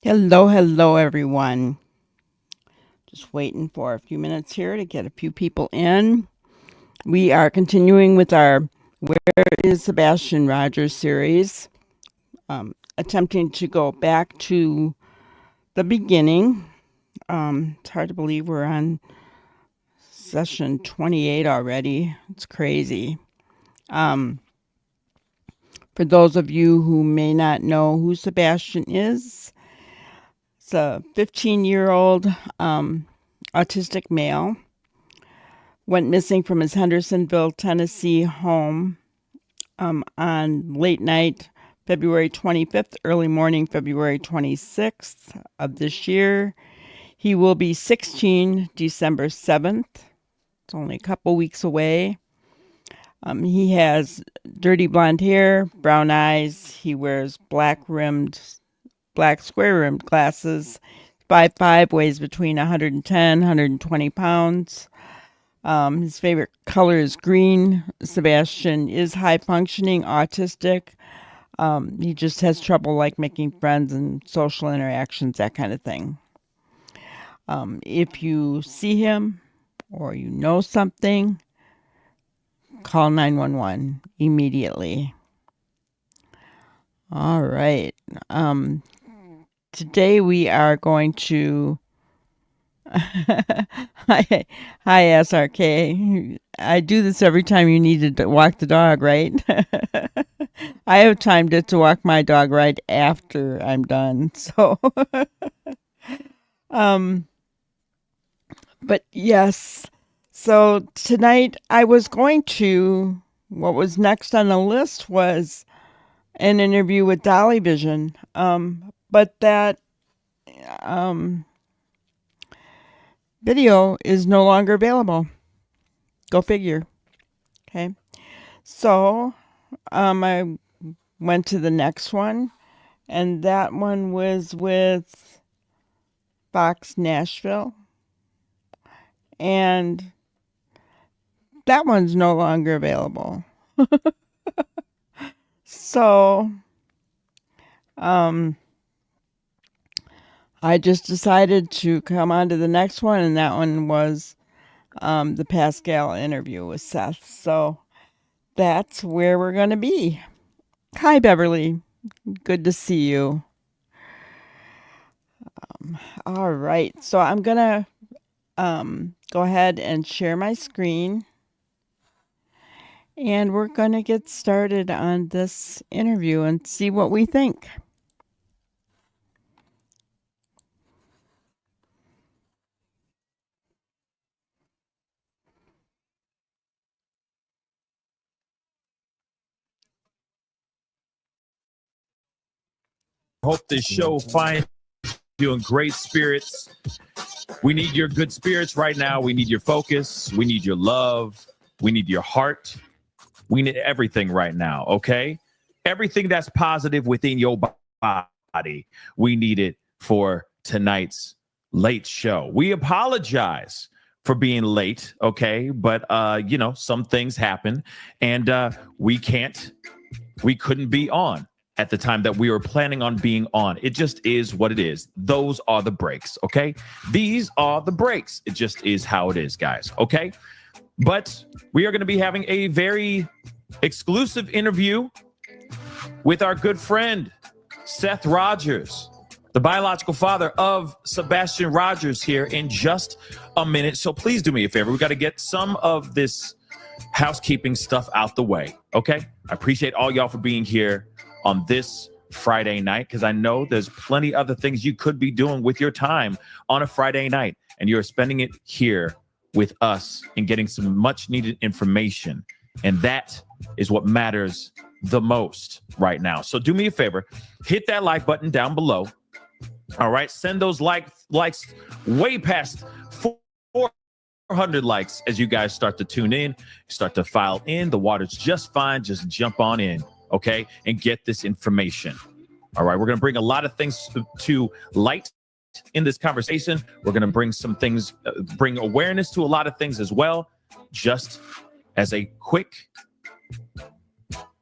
Hello, everyone. Just waiting for a few minutes here to get a few people in. We are continuing with our Where is Sebastian Rogers series, attempting to go back to the beginning. It's hard to believe we're on session 28 already. It's crazy. Um, for those of you who may not know who Sebastian is, it's a 15-year-old autistic male. Went missing from his Hendersonville, Tennessee home on late night, February 25th, early morning, February 26th of this year. He will be 16 December 7th. It's only a couple weeks away. He has dirty blonde hair, brown eyes. He wears black square rimmed glasses. 5'5", weighs between 110, 120 pounds. His favorite color is green. Sebastian is high functioning, autistic. He just has trouble like making friends and social interactions, that kind of thing. If you see him or you know something, call 911 immediately. All right. Today we are going to Hi, SRK. I do this every time you need to walk the dog, right? I have timed it to walk my dog right after I'm done. So, but yes. So tonight what was next on the list was an interview with Dolly Vision. But that, video is no longer available. Go figure. Okay. So, I went to the next one, and that one was with Fox Nashville. And that one's no longer available. So, I just decided to come on to the next one, and that one was the Pascal interview with Seth. So that's where we're going to be. Hi, Beverly. Good to see you. All right. So I'm going to go ahead and share my screen. And we're going to get started on this interview and see what we think. Hope this show finds you in great spirits. We need your good spirits right now. We need your focus. We need your love. We need your heart. We need everything right now, okay? Everything that's positive within your body. We need it for tonight's late show. We apologize for being late, okay? But, some things happen, and we couldn't be on at the time that we were planning on being on. It just is what it is. Those are the breaks, okay? These are the breaks. It just is how it is, guys, okay? But we are going to be having a very exclusive interview with our good friend, Seth Rogers, the biological father of Sebastian Rogers, here in just a minute. So please do me a favor. We got to get some of this housekeeping stuff out the way, okay? I appreciate all y'all for being here on this Friday night, because I know there's plenty other things you could be doing with your time on a Friday night, and you're spending it here with us and getting some much needed information. And that is what matters the most right now. So do me a favor, hit that like button down below. All right, send those likes way past 400 likes as you guys start to tune in, start to file in. The water's just fine. Just jump on in, okay, and get this information. All right, we're going to bring a lot of things to light in this conversation. We're going to bring some things, bring awareness to a lot of things as well. Just as a quick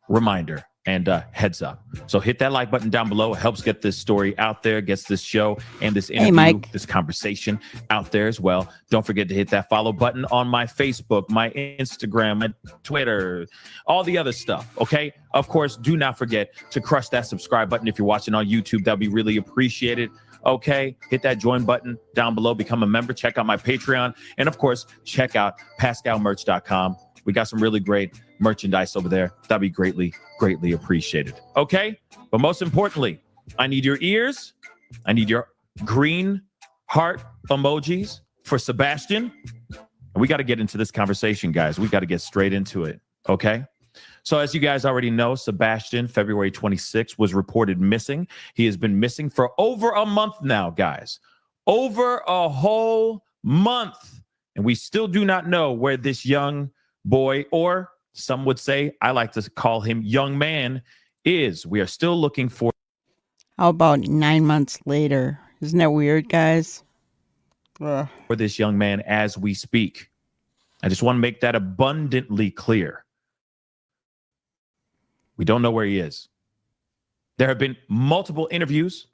reminder, And heads up. So hit that like button down below. It helps get this story out there, gets this show and this interview, Mike. this conversation out there as well. Don't forget to hit that follow button on my Facebook, my Instagram, my Twitter, all the other stuff. Okay. Of course, do not forget to crush that subscribe button if you're watching on YouTube. That'd be really appreciated. Okay. Hit that join button down below. Become a member. Check out my Patreon. And of course, check out PascalMerch.com. We got some really great merchandise over there. That'd be greatly appreciated. Okay. But most importantly, I need your ears. I need your green heart emojis for Sebastian. And we got to get into this conversation, guys. We got to get straight into it. Okay. So as you guys already know, Sebastian, February 26th, was reported missing. He has been missing for over a month now, guys. Over a whole month. And we still do not know where this young boy, or some would say, I like to call him young man, is. We are still looking for. How about 9 months later? Isn't that weird, guys? For this young man as we speak. I just want to make that abundantly clear. We don't know where he is. There have been multiple interviews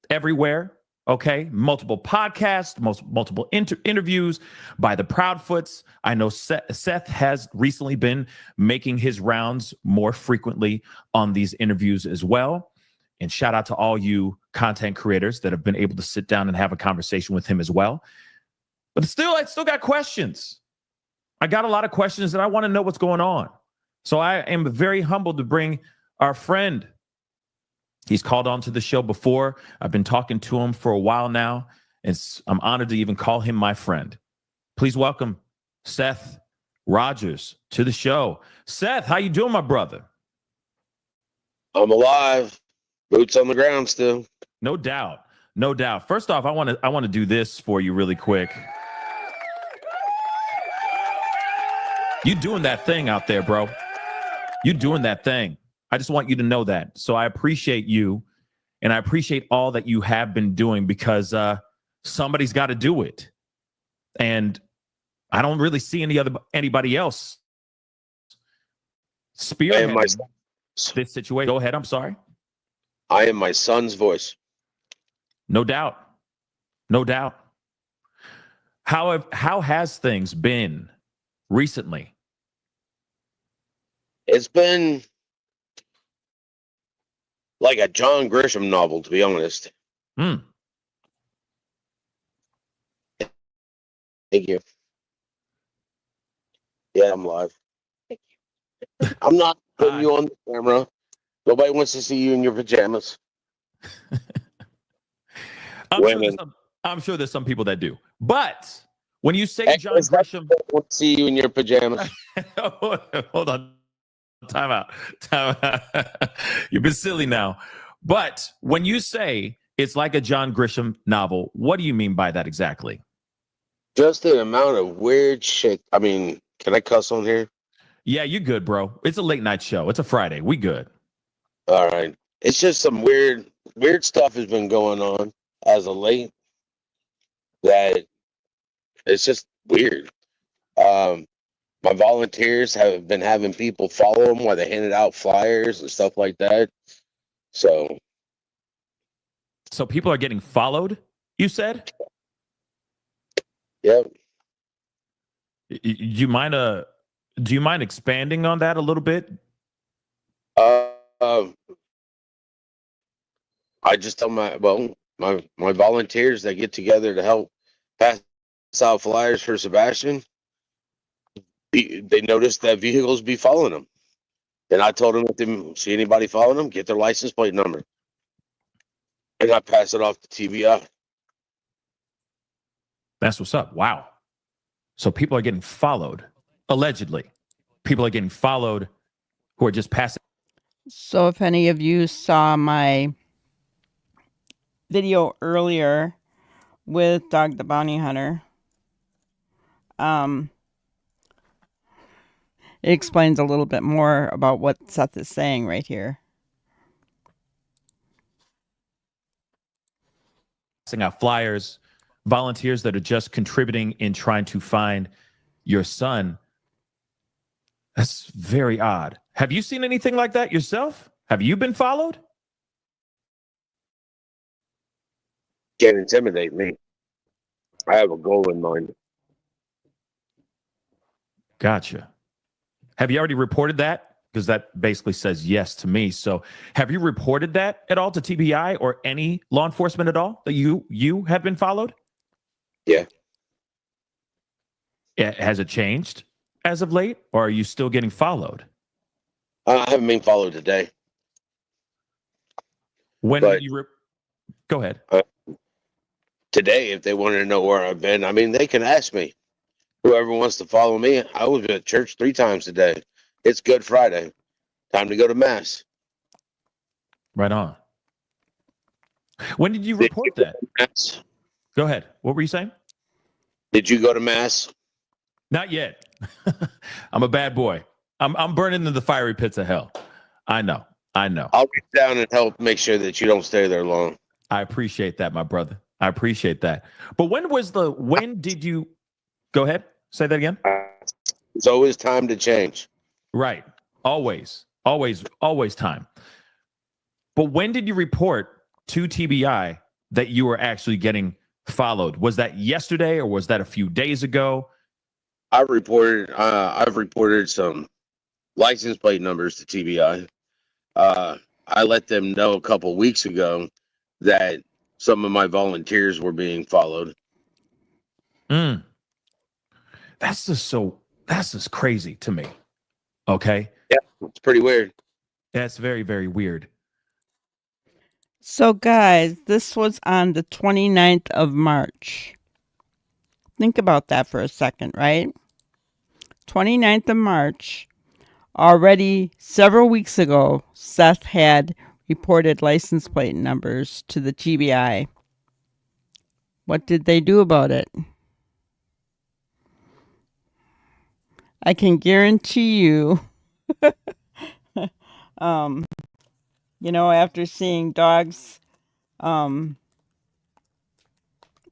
everywhere. Okay, multiple podcasts, multiple interviews by the Proudfoots. I know Seth has recently been making his rounds more frequently on these interviews as well. And shout out to all you content creators that have been able to sit down and have a conversation with him as well. But still, I still got questions. I got a lot of questions and I want to know what's going on. So I am very humbled to bring our friend. He's called on to the show before. I've been talking to him for a while now, and I'm honored to even call him my friend. Please welcome Seth Rogers to the show. Seth, how you doing, my brother? I'm alive. Boots on the ground still. No doubt. No doubt. First off, I want to do this for you really quick. You doing that thing out there, bro. You doing that thing. I just want you to know that. So I appreciate you, and I appreciate all that you have been doing, because somebody's got to do it. And I don't really see anybody else spearheading this situation. Go ahead. I'm sorry. I am my son's voice. No doubt. No doubt. How has things been recently? It's been like a John Grisham novel, to be honest. Mm. Thank you. Yeah, I'm live. Thank you. I'm not putting you on the camera. Nobody wants to see you in your pajamas. I'm sure there's some people that do. But when you say John Grisham, want to see you in your pajamas. Hold on. Time out. You've been silly now. But when you say it's like a John Grisham novel, what do you mean by that exactly? Just the amount of weird shit. I mean, can I cuss on here? Yeah, you good, bro. It's a late night show. It's a Friday. We good. All right. It's just some weird stuff has been going on as of late that it's just weird. My volunteers have been having people follow them while they handed out flyers and stuff like that. So people are getting followed, you said? Yep. Do you mind expanding on that a little bit? I just tell my volunteers that get together to help pass out flyers for Sebastian. They noticed that vehicles be following them. And I told them, if they see anybody following them, get their license plate number. And I pass it off to TBI. That's what's up. Wow. So people are getting followed, allegedly. People are getting followed who are just passing. So if any of you saw my video earlier with Dog the Bounty Hunter, it explains a little bit more about what Seth is saying right here. Passing out flyers, volunteers that are just contributing in trying to find your son. That's very odd. Have you seen anything like that yourself? Have you been followed? Can't intimidate me. I have a goal in mind. Gotcha. Have you already reported that? Because that basically says yes to me. So have you reported that at all to TBI or any law enforcement at all that you have been followed? Yeah. Has it changed as of late, or are you still getting followed? I haven't been followed today. When But did you go ahead? Today, if they wanted to know where I've been, I mean, they can ask me. Whoever wants to follow me, I was at church 3 times today. It's Good Friday. Time to go to mass. Right on. When did you report that? Mass? Go ahead. What were you saying? Did you go to mass? Not yet. I'm a bad boy. I'm burning in the fiery pits of hell. I know. I'll get down and help make sure that you don't stay there long. I appreciate that, my brother. I appreciate that. But when did you go ahead? Say that again. It's always time to change. Right. Always time. But when did you report to TBI that you were actually getting followed? Was that yesterday or was that a few days ago? I've reported some license plate numbers to TBI. I let them know a couple weeks ago that some of my volunteers were being followed. That's just crazy to me. Okay. Yeah, it's pretty weird. That's very, very weird. So, guys, this was on the 29th of March. Think about that for a second, right? 29th of March. Already several weeks ago, Seth had reported license plate numbers to the TBI. What did they do about it? I can guarantee you, after seeing Dog's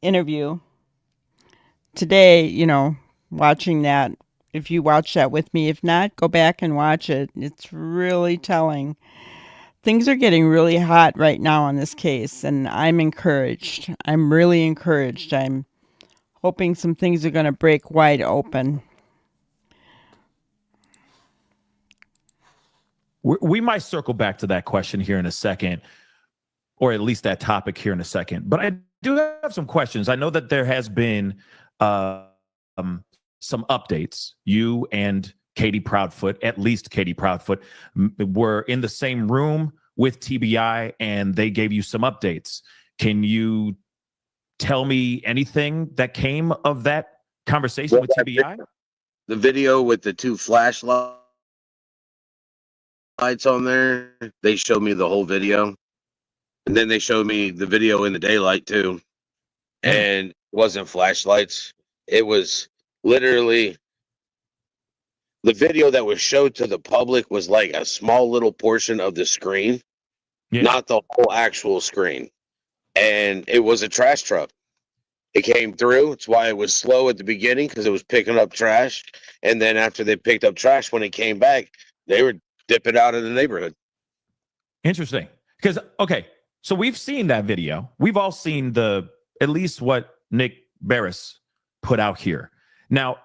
interview today, watching that, if you watch that with me, if not, go back and watch it. It's really telling. Things are getting really hot right now on this case, and I'm encouraged. I'm really encouraged. I'm hoping some things are going to break wide open. We might circle back to that question here in a second, or at least that topic here in a second. But I do have some questions. I know that there has been some updates. You and Katie Proudfoot, at least Katie Proudfoot, were in the same room with TBI, and they gave you some updates. Can you tell me anything that came of that conversation with TBI? The video with the 2 flashlights on there, they showed me the whole video. And then they showed me the video in the daylight too. And it wasn't flashlights. It was literally the video that was showed to the public was like a small little portion of the screen, not the whole actual screen. And it was a trash truck. It came through. It's why it was slow at the beginning, because it was picking up trash. And then after they picked up trash, when it came back, they were dipping out of the neighborhood. Interesting. Because, okay, so we've seen that video. We've all seen at least what Nick Barris put out here. Now,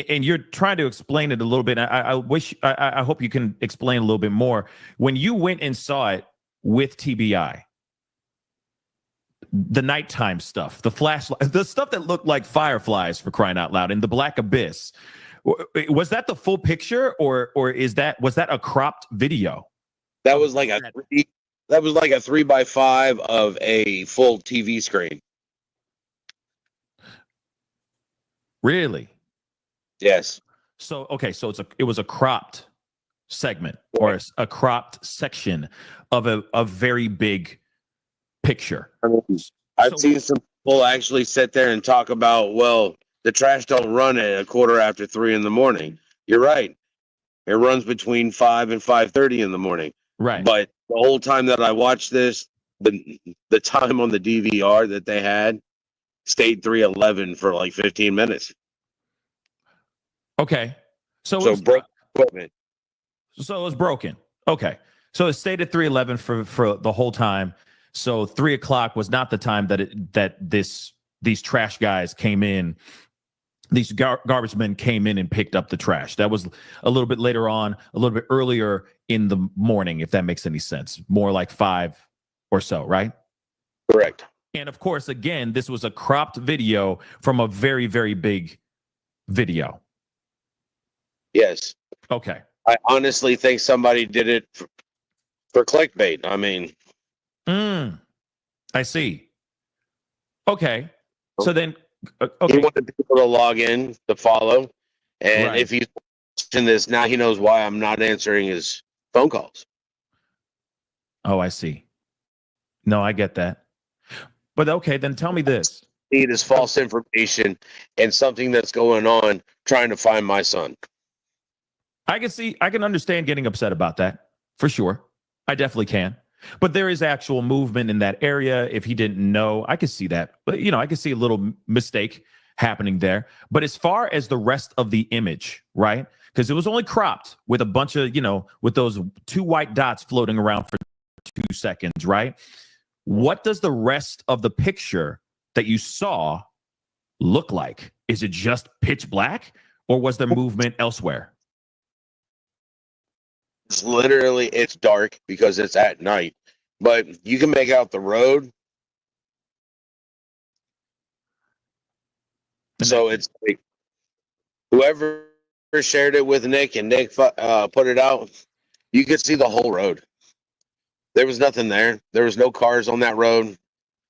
and you're trying to explain it a little bit. I hope you can explain a little bit more. When you went and saw it with TBI, the nighttime stuff, the flashlight, the stuff that looked like fireflies, for crying out loud, in the black abyss, was that the full picture, or was that a cropped video? That was like a 3x5 of a full TV screen. Really? Yes. So okay, so it was a cropped segment, or a cropped section of a very big picture. I mean, I've seen some people actually sit there and talk about, well, the trash don't run at 3:15 in the morning. You're right. It runs between 5 and 5:30 in the morning. Right. But the whole time that I watched this, the time on the DVR that they had stayed 3:11 for like 15 minutes. Okay. So broke equipment. So it was broken. Okay. So it stayed at 311 for the whole time. So 3 o'clock was not the time that these trash guys came in. These garbage men came in and picked up the trash. That was a little bit later on, a little bit earlier in the morning, if that makes any sense. More like 5 or so, right? Correct. And of course, again, this was a cropped video from a very, very big video. Yes. Okay. I honestly think somebody did it for clickbait. I mean, I see. Okay. So then, he okay. wanted people to log in to follow. And Right. if he's watching this now, he knows why I'm not answering his phone calls. Oh, I see. No, I get that. But okay, then tell me this. It is false information and something that's going on trying to find my son. I can understand getting upset about that for sure. I definitely can. But there is actual movement in that area. If he didn't know, I could see that. But, I could see a little mistake happening there. But as far as the rest of the image, right? Because it was only cropped with a bunch of, with those 2 white dots floating around for 2 seconds, right? What does the rest of the picture that you saw look like? Is it just pitch black, or was there movement elsewhere? It's dark because it's at night, but you can make out the road. So it's like whoever shared it with Nick and Nick put it out, you could see the whole road. There was nothing there. There was no cars on that road.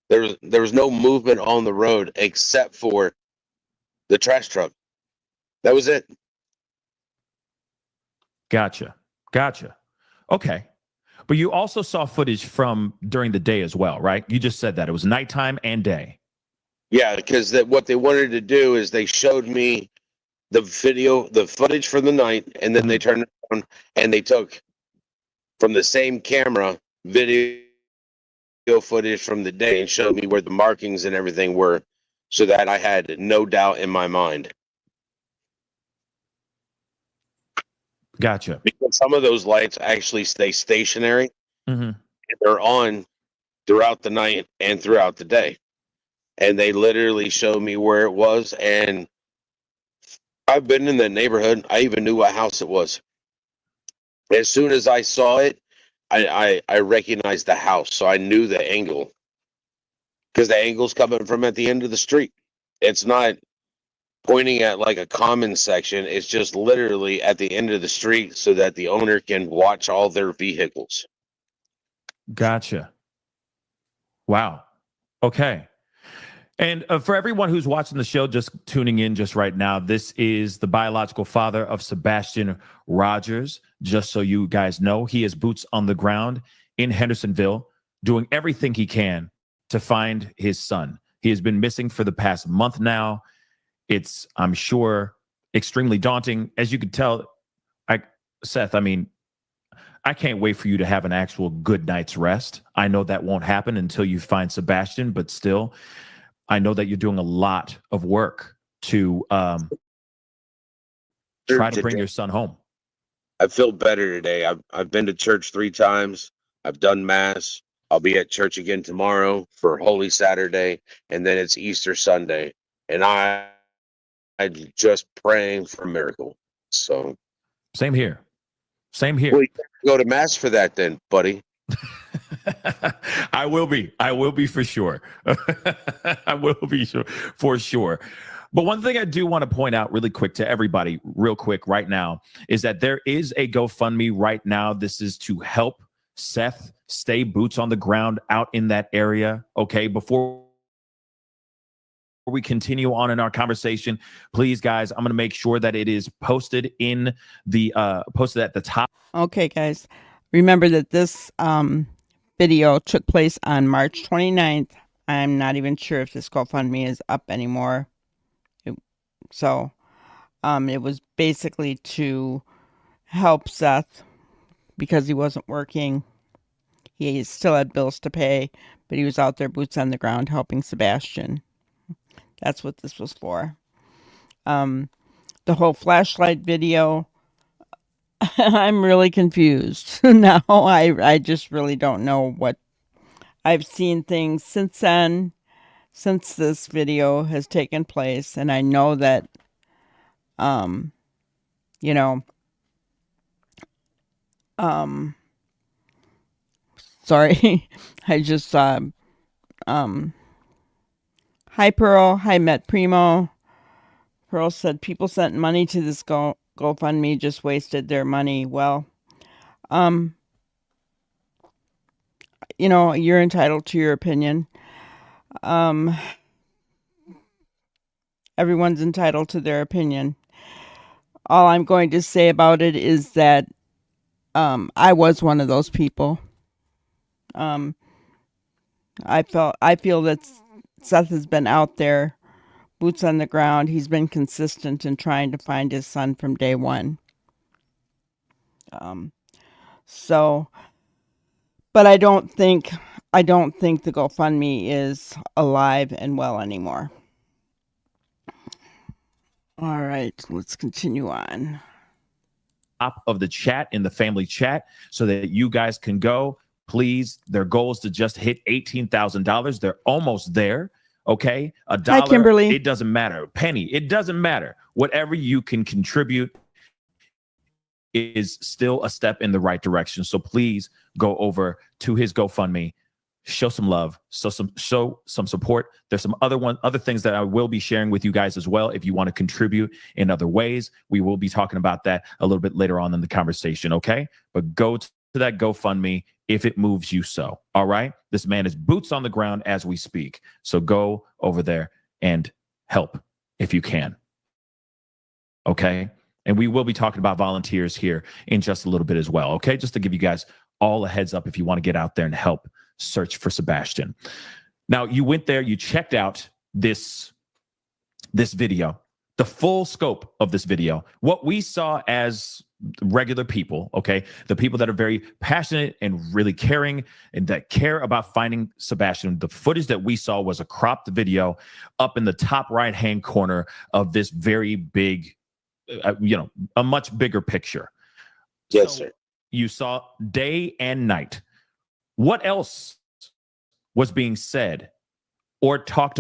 There was no movement on the road except for the trash truck. That was it. Gotcha. Okay. But you also saw footage from during the day as well, right? You just said that it was nighttime and day. Yeah, because what they wanted to do is they showed me the footage for the night, and then they turned around and they took from the same camera video footage from the day and showed me where the markings and everything were, so that I had no doubt in my mind. Gotcha. Because some of those lights actually stay stationary. Mm-hmm. They're on throughout the night and throughout the day. And they literally showed me where it was. And I've been in the neighborhood. I even knew what house it was. As soon as I saw it, I recognized the house. So I knew the angle. Because the angle's coming from at the end of the street. It's not pointing at like a common section. It's just literally at the end of the street so that the owner can watch all their vehicles. Gotcha. Wow. Okay. And for everyone who's watching the show, just tuning in just right now, this is the biological father of Sebastian Rogers. Just so you guys know, he is boots on the ground in Hendersonville, doing everything he can to find his son. He has been missing for the past month now. It's, I'm sure, extremely daunting. As you could tell, Seth, I can't wait for you to have an actual good night's rest. I know that won't happen until you find Sebastian, but still, I know that you're doing a lot of work to try to bring your son home. I feel better today. I've been to church 3 times. I've done mass. I'll be at church again tomorrow for Holy Saturday, and then it's Easter Sunday. And I'm just praying for a miracle. So same here. Well, you go to mass for that then, buddy. I will be for sure. I will be for sure. But one thing I do want to point out really quick to everybody, real quick right now, is that there is a GoFundMe right now. This is to help Seth stay boots on the ground out in that area. Okay, before we continue on in our conversation, please, guys, I'm going to make sure that it is posted in the posted at the top. Okay, guys, remember that this video took place on March 29th. I'm not even sure if this GoFundMe is up anymore. So it was basically to help Seth because he wasn't working. He still had bills to pay, but he was out there boots on the ground helping Sebastian. That's what this was for. The whole flashlight video, I'm really confused now. I just really don't know what I've seen things since then, since this video has taken place, and I know that, um, you know, um, sorry, I just saw, um, hi Pearl, hi Met Primo. Pearl said people sent money to this GoFundMe, just wasted their money. Well, um, you're entitled to your opinion. Um, everyone's entitled to their opinion. All I'm going to say about it is that I was one of those people. Um, I feel that Seth has been out there, boots on the ground. He's been consistent in trying to find his son from day one. Um, so, but I don't think the GoFundMe is alive and well anymore. All right, let's continue on. Top of the chat in the family chat so that you guys can go. Please, their goal is to just hit $18,000. They're almost there. Okay, $1. Hi, Kimberly. It doesn't matter. A penny. It doesn't matter. Whatever you can contribute is still a step in the right direction. So please go over to his GoFundMe, show some love, show some support. There's some other things that I will be sharing with you guys as well. If you want to contribute in other ways, we will be talking about that a little bit later on in the conversation. Okay, but go to that GoFundMe if it moves you so. All right, this man is boots on the ground as we speak. So go over there and help if you can. Okay. And we will be talking about volunteers here in just a little bit as well. Okay. Just to give you guys all a heads up if you want to get out there and help search for Sebastian. Now, you went there, you checked out this video, the full scope of this video, what we saw as regular people, okay, the people that are very passionate and really caring and that care about finding Sebastian. The footage that we saw was a cropped video up in the top right-hand corner of this very big, a much bigger picture. Yes, sir. You saw day and night. What else was being said or talked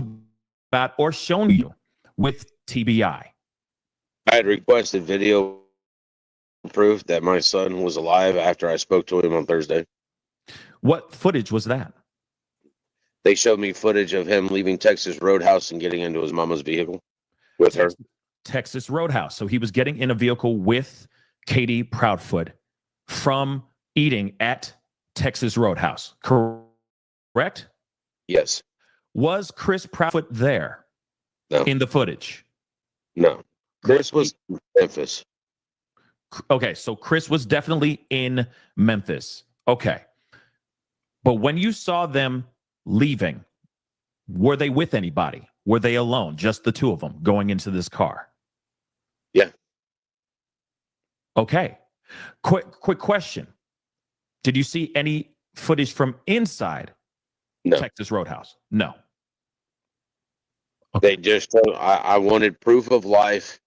about or shown you with TBI? I had requested video proof that my son was alive after I spoke to him on Thursday. What footage was that? They showed me footage of him leaving Texas Roadhouse and getting into his mama's vehicle with her. Texas Roadhouse. So he was getting in a vehicle with Katie Proudfoot from eating at Texas Roadhouse. Correct? Yes. Was Chris Proudfoot there? No. In the footage? No. Chris was in Memphis. Okay, so Chris was definitely in Memphis. Okay. But when you saw them leaving, were they with anybody? Were they alone? Just the two of them going into this car? Yeah. Okay. Quick question. Did you see any footage from inside Texas Roadhouse? No. Okay. They just, I wanted proof of life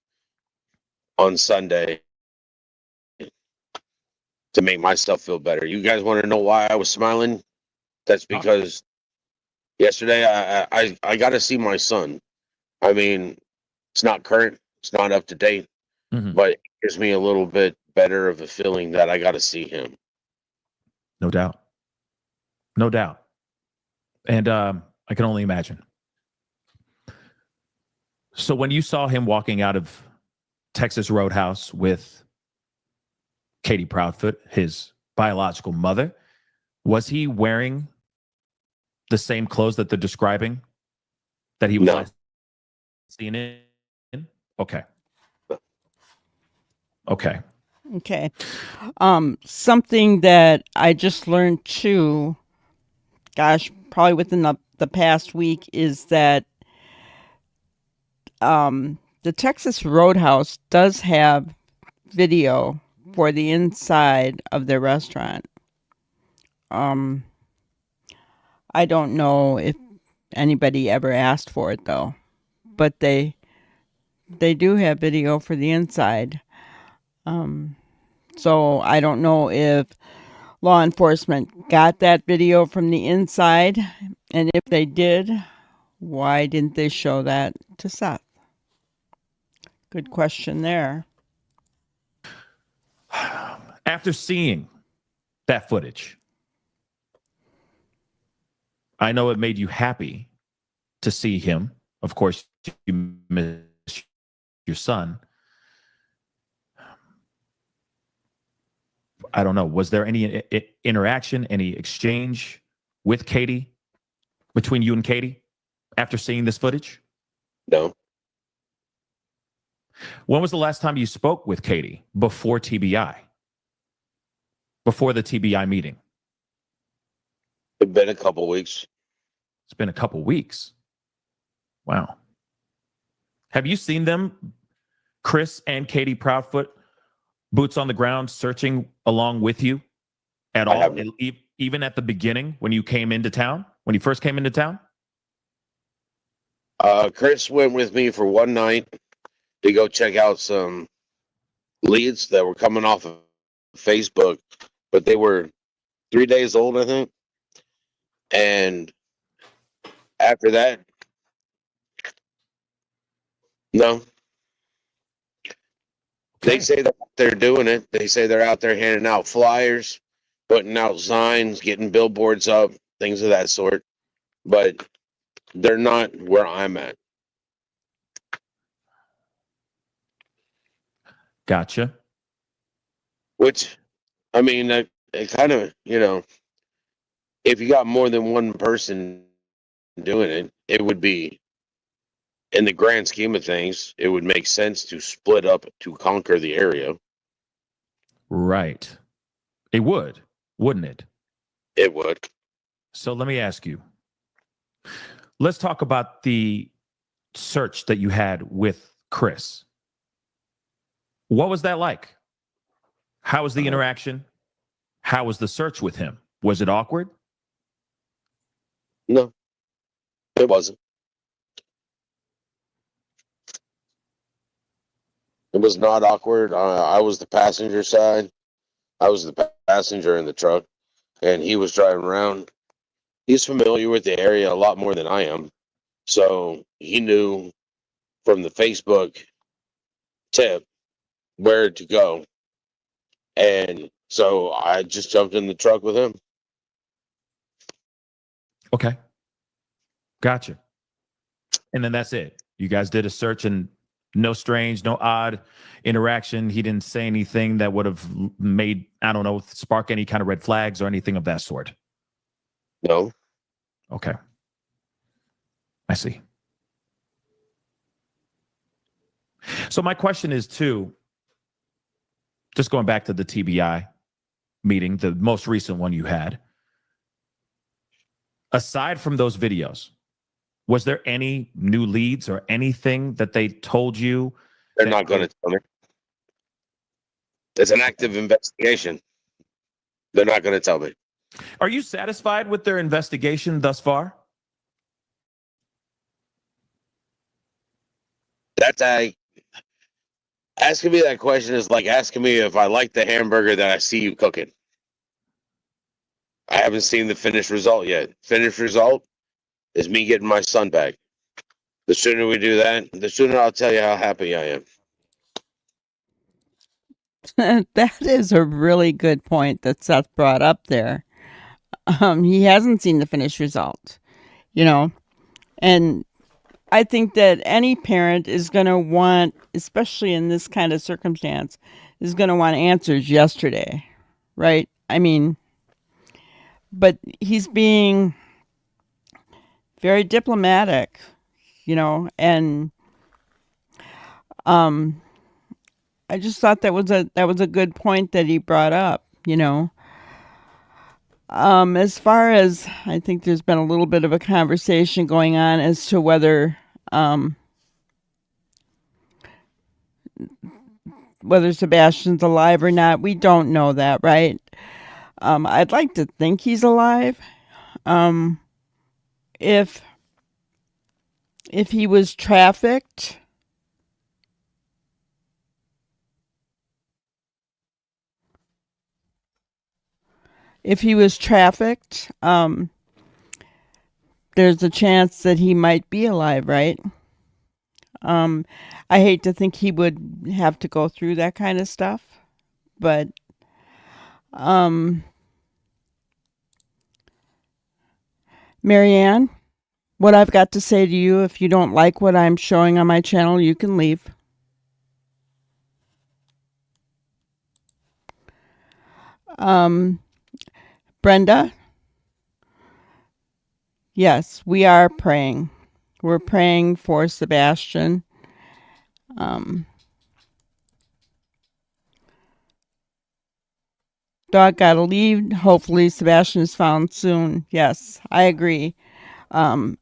on Sunday to make myself feel better. You guys want to know why I was smiling? That's because yesterday I got to see my son. I mean, it's not current, it's not up to date, but it gives me a little bit better of a feeling that I got to see him. No doubt. No doubt. And I can only imagine. So when you saw him walking out of Texas Roadhouse with Katie Proudfoot, his biological mother, was he wearing the same clothes that they're describing that he was seen in? Okay. Okay. Okay. Something that I just learned too, gosh, probably within the past week, is that the Texas Roadhouse does have video for the inside of their restaurant. I don't know if anybody ever asked for it though, but they do have video for the inside. So I don't know if law enforcement got that video from the inside, and if they did, why didn't they show that to Seth? Good question there. After seeing that footage, I know it made you happy to see him. Of course, you miss your son. I don't know. Was there any interaction, any exchange with Katie, between you and Katie, after seeing this footage? No. When was the last time you spoke with Katie before TBI? Before the TBI meeting? It's been a couple weeks. It's been a couple weeks. Wow. Have you seen them, Chris and Katie Proudfoot, boots on the ground, searching along with you at all? Even at the beginning when you came into town, when you first came into town? Chris went with me for one night to go check out some leads that were coming off of Facebook, but they were 3 days old, I think. And after that, no. They say that they're doing it. They say they're out there handing out flyers, putting out signs, getting billboards up, things of that sort. But they're not where I'm at. Gotcha. Which, I mean, it kind of, if you got more than one person doing it, it would be, in the grand scheme of things, it would make sense to split up to conquer the area. Right. It would, wouldn't it? It would. So let me ask you. Let's talk about the search that you had with Chris. What was that like? How was the interaction? How was the search with him? Was it awkward? No, it wasn't. It was not awkward. I was the passenger side. I was the passenger in the truck, and he was driving around. He's familiar with the area a lot more than I am. So he knew from the Facebook tip where to go. And so I just jumped in the truck with him. Okay. Gotcha. And then that's it. You guys did a search and no strange, no odd interaction. He didn't say anything that would have made, I don't know, spark any kind of red flags or anything of that sort. No. Okay. I see. So my question is too, just going back to the TBI meeting, the most recent one you had, aside from those videos, was there any new leads or anything that they told you? They're not going to tell me. It's an active investigation. They're not going to tell me. Are you satisfied with their investigation thus far? Asking me that question is like asking me if I like the hamburger that I see you cooking. I haven't seen the finished result yet. Finished result is me getting my son back. The sooner we do that, the sooner I'll tell you how happy I am. That is a really good point that Seth brought up there. He hasn't seen the finished result, and I think that any parent is going to want, especially in this kind of circumstance, is going to want answers yesterday, right? I mean, but he's being very diplomatic, and I just thought that was a good point that he brought up, As far as, I think there's been a little bit of a conversation going on as to whether Sebastian's alive or not. We don't know that, right? I'd like to think he's alive. If he was trafficked, if he was trafficked, there's a chance that he might be alive, right? I hate to think he would have to go through that kind of stuff, but Marianne, what I've got to say to you, if you don't like what I'm showing on my channel, you can leave. Brenda, yes, we are praying. We're praying for Sebastian. Dog gotta leave. Hopefully Sebastian is found soon. Yes, I agree. I'm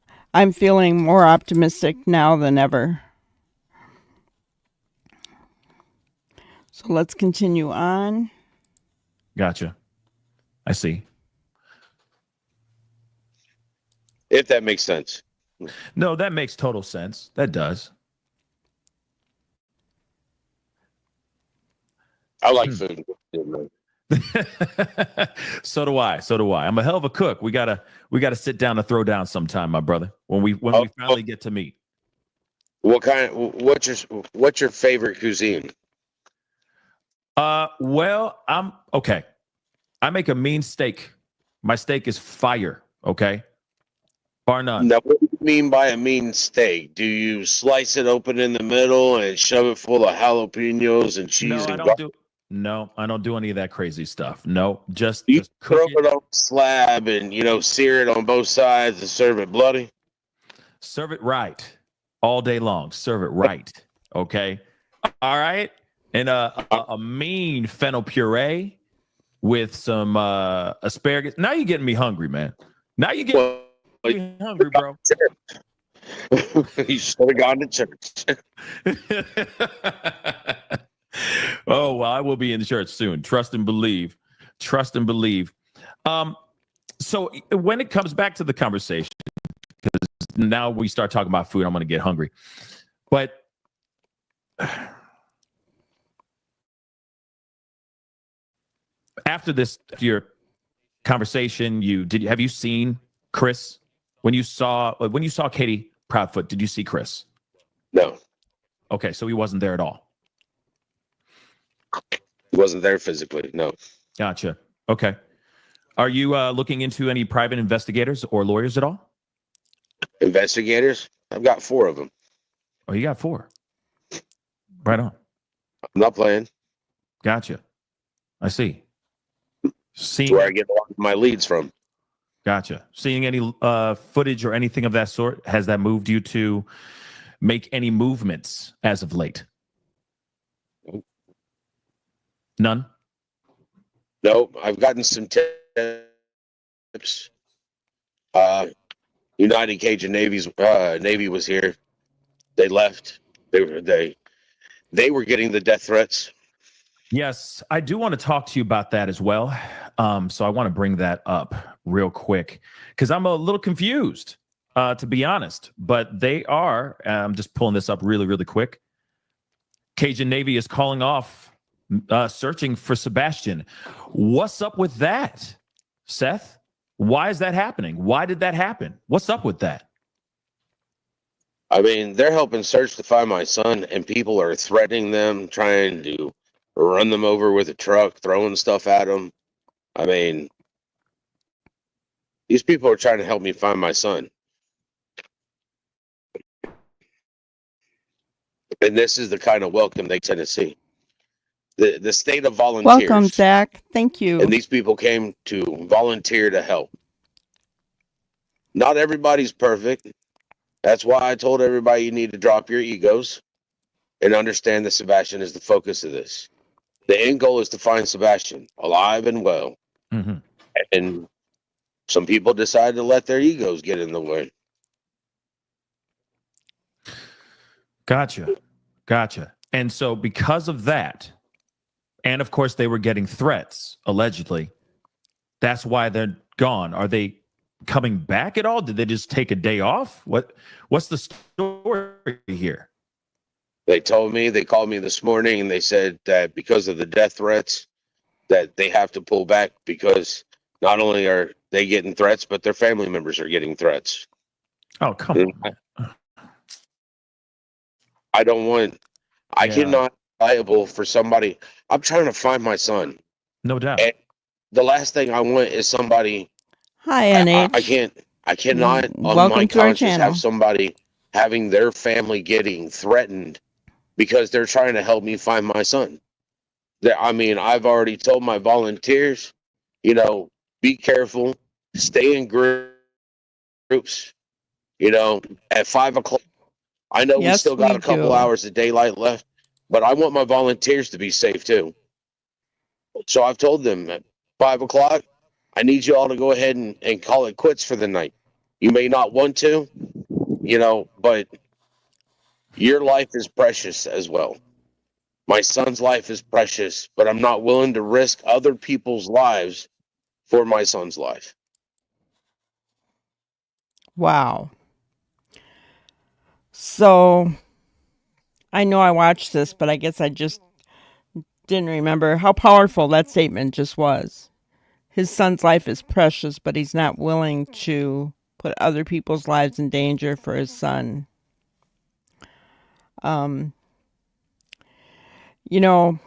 feeling more optimistic now than ever. So let's continue on. Gotcha. I see. If that makes sense. No, that makes total sense. That does. I like food. So do I. So do I. I'm a hell of a cook. We gotta sit down and throw down sometime, my brother. When we finally get to meet. What's your favorite cuisine? Well, I'm okay. I make a mean steak. My steak is fire. Okay, bar none. Now, what do you mean by a mean steak? Do you slice it open in the middle and shove it full of jalapenos and cheese? No, I don't do any of that crazy stuff. No, just You cook throw it. it on a slab and sear it on both sides and serve it bloody. Serve it right all day long. Serve it right. Okay. All right. And a mean fennel puree with some asparagus. Now you're getting me hungry, man. Now you're getting me hungry, bro. You should have gone to church. Oh, well, I will be in the church soon. Trust and believe. Trust and believe. So when it comes back to the conversation, because now we start talking about food, I'm going to get hungry. But after your conversation, have you seen Chris? When you saw Katie Proudfoot, did you see Chris? No. Okay, so he wasn't there at all. He wasn't there physically. No. Gotcha. Okay. Are you looking into any private investigators or lawyers at all? Investigators? I've got 4 of them. Oh, you got 4. Right on. I'm not playing. Gotcha. I see. That's where I get a lot of my leads from. Gotcha. Seeing any footage or anything of that sort, has that moved you to make any movements as of late? None? Nope. I've gotten some tips. United Cajun Navy was here. They left. They were getting the death threats. Yes, I do want to talk to you about that as well. So I want to bring that up real quick because I'm a little confused, to be honest. But they are. I'm just pulling this up really, really quick. Cajun Navy is calling off searching for Sebastian. What's up with that, Seth? Why is that happening? Why did that happen? What's up with that? I mean, they're helping search to find my son, and people are threatening them, trying to run them over with a truck, throwing stuff at them. I mean, these people are trying to help me find my son. And this is the kind of welcome they tend to see. The state of volunteers. Welcome, Zach. Thank you. And these people came to volunteer to help. Not everybody's perfect. That's why I told everybody you need to drop your egos and understand that Sebastian is the focus of this. The end goal is to find Sebastian alive and well. Mm-hmm. And some people decide to let their egos get in the way. Gotcha. And so because of that, and of course they were getting threats, allegedly, that's why they're gone. Are they coming back at all? Did they just take a day off? What's the story here? They called me this morning and they said that because of the death threats that they have to pull back because Not only are they getting threats, but their family members are getting threats. Oh, come on, man. I don't want. I Yeah. cannot be liable for somebody. I'm trying to find my son. No doubt. And the last thing I want is somebody. Hi, I NH. can't. I cannot on my Welcome to our conscience have channel. somebody having their family getting threatened because they're trying to help me find my son. I mean, I've already told my volunteers, be careful, stay in groups. At 5 o'clock, I know we Yes, still got we a couple do. hours of daylight left, but I want my volunteers to be safe too. So I've told them at 5 o'clock, I need you all to go ahead and call it quits for the night. You may not want to, but your life is precious as well. My son's life is precious, but I'm not willing to risk other people's lives for my son's life. Wow. So I know I watched this, but I guess I just didn't remember how powerful that statement just was. His son's life is precious, but he's not willing to put other people's lives in danger for his son. You know,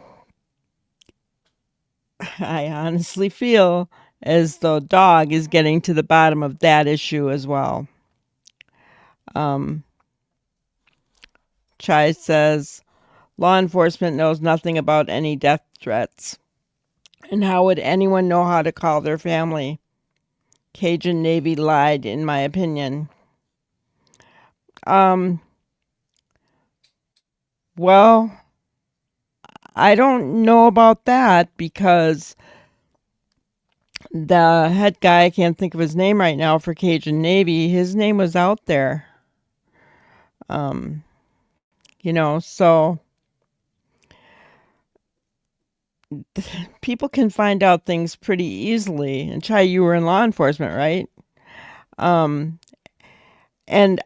I honestly feel as though Dog is getting to the bottom of that issue as well. Chai says, law enforcement knows nothing about any death threats. And how would anyone know how to call their family? Cajun Navy lied, in my opinion. Well, I don't know about that because the head guy, I can't think of his name right now for Cajun Navy, his name was out there. So people can find out things pretty easily. And Chai, you were in law enforcement, right? And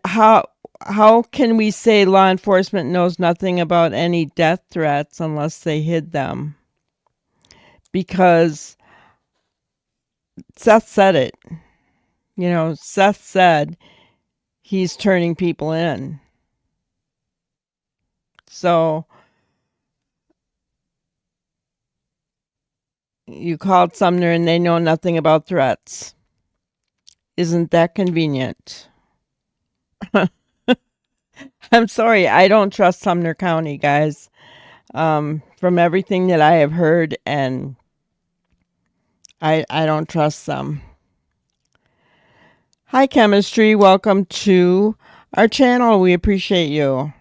how can we say law enforcement knows nothing about any death threats unless they hid them? Because Seth said it. Seth said he's turning people in. So you called Sumner and they know nothing about threats. Isn't that convenient? I'm sorry, I don't trust Sumner County, guys. From everything that I have heard, and I don't trust them. Hi, Chemistry. Welcome to our channel. We appreciate you.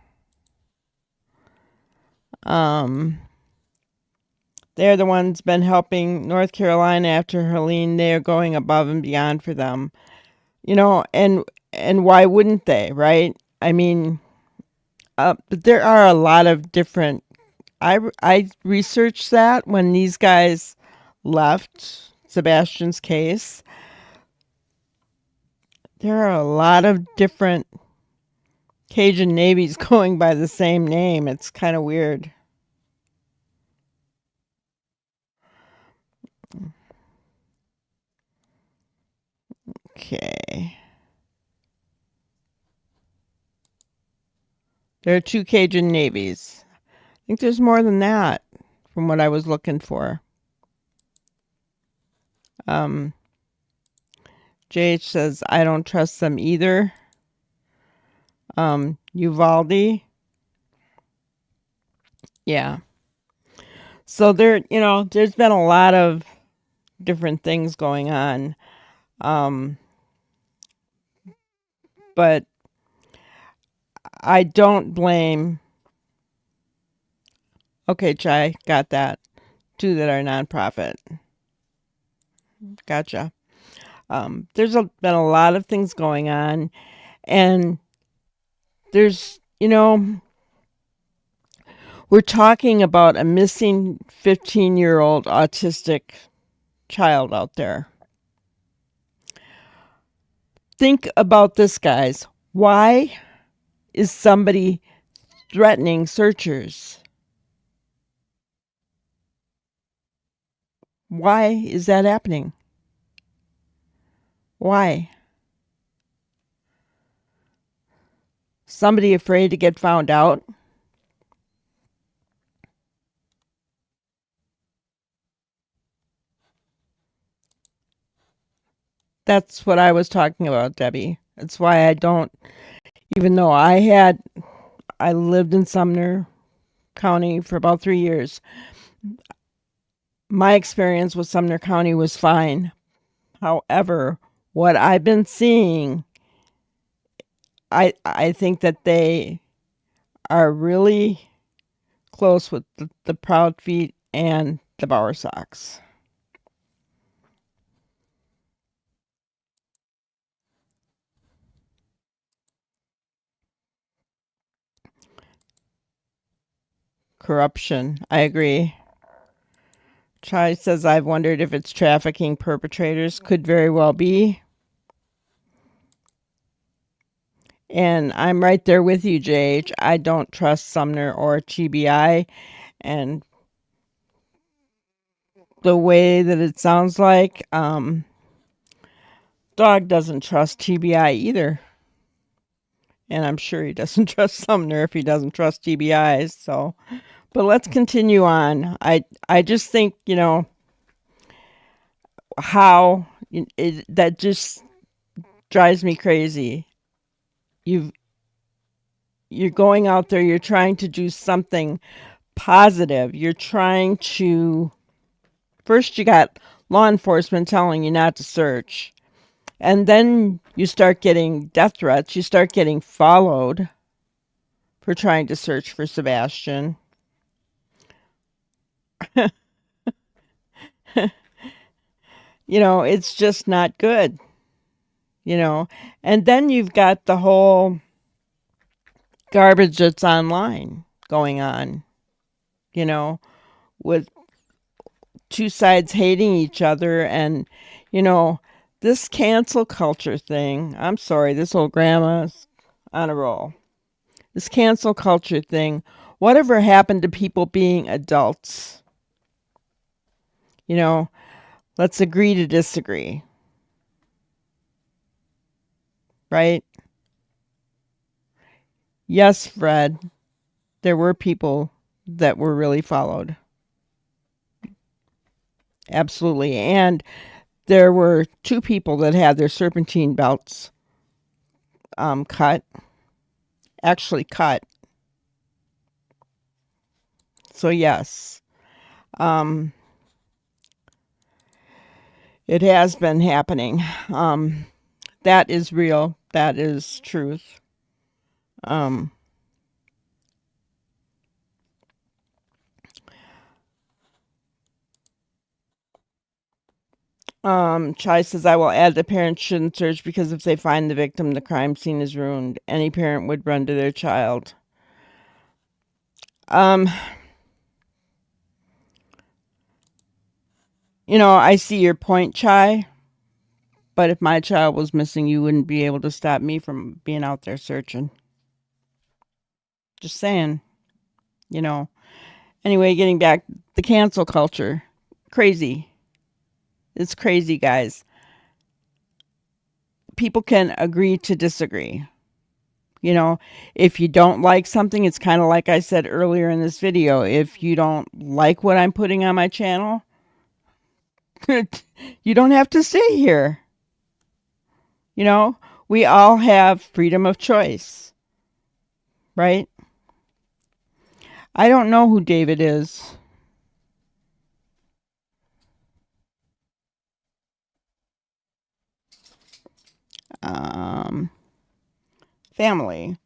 They're the ones been helping North Carolina after Helene. They are going above and beyond for them. And why wouldn't they, right? I mean, there are a lot of different. I researched that when these guys left Sebastian's case. There are a lot of different Cajun navies going by the same name. It's kind of weird. Okay. There are 2 Cajun navies. I think there's more than that from what I was looking for. JH says, I don't trust them either. Uvalde. Yeah. So there's been a lot of different things going on. But I don't blame. Okay, Chai, got that. 2 that are nonprofit. Gotcha. There's been a lot of things going on, and there's, we're talking about a missing 15-year-old autistic child out there. Think about this, guys. Why is somebody threatening searchers? Why is that happening? Why? Somebody afraid to get found out? That's what I was talking about, Debbie. That's why I don't, even though I lived in Sumner County for about 3 years. My experience with Sumner County was fine. However, what I've been seeing, I think that they are really close with the Proud Feet and the Bower Sox. Corruption. I agree. Chai says, I've wondered if it's trafficking perpetrators. Could very well be. And I'm right there with you, JH. I don't trust Sumner or TBI. And the way that it sounds like, Dog doesn't trust TBI either. And I'm sure he doesn't trust Sumner if he doesn't trust TBI. So, but let's continue on. I just think, how that just drives me crazy. You're going out there, you're trying to do something positive. You're trying to, first you got law enforcement telling you not to search. And then you start getting death threats. You start getting followed for trying to search for Sebastian. It's just not good. And then you've got the whole garbage that's online going on, with two sides hating each other. And, this cancel culture thing, I'm sorry, this old grandma's on a roll. This cancel culture thing, whatever happened to people being adults? Let's agree to disagree. Right? Yes, Fred, there were people that were really followed. Absolutely. And there were 2 people that had their serpentine belts cut. Actually cut. So yes. It has been happening. That is real. That is truth. Chai says, I will add the parents shouldn't search because if they find the victim, the crime scene is ruined. Any parent would run to their child. I see your point, Chai. But if my child was missing, you wouldn't be able to stop me from being out there searching. Just saying, Anyway, getting back, the cancel culture. Crazy. It's crazy, guys. People can agree to disagree. If you don't like something, it's kind of like I said earlier in this video. If you don't like what I'm putting on my channel, you don't have to stay here. We all have freedom of choice, right? I don't know who David is. Family.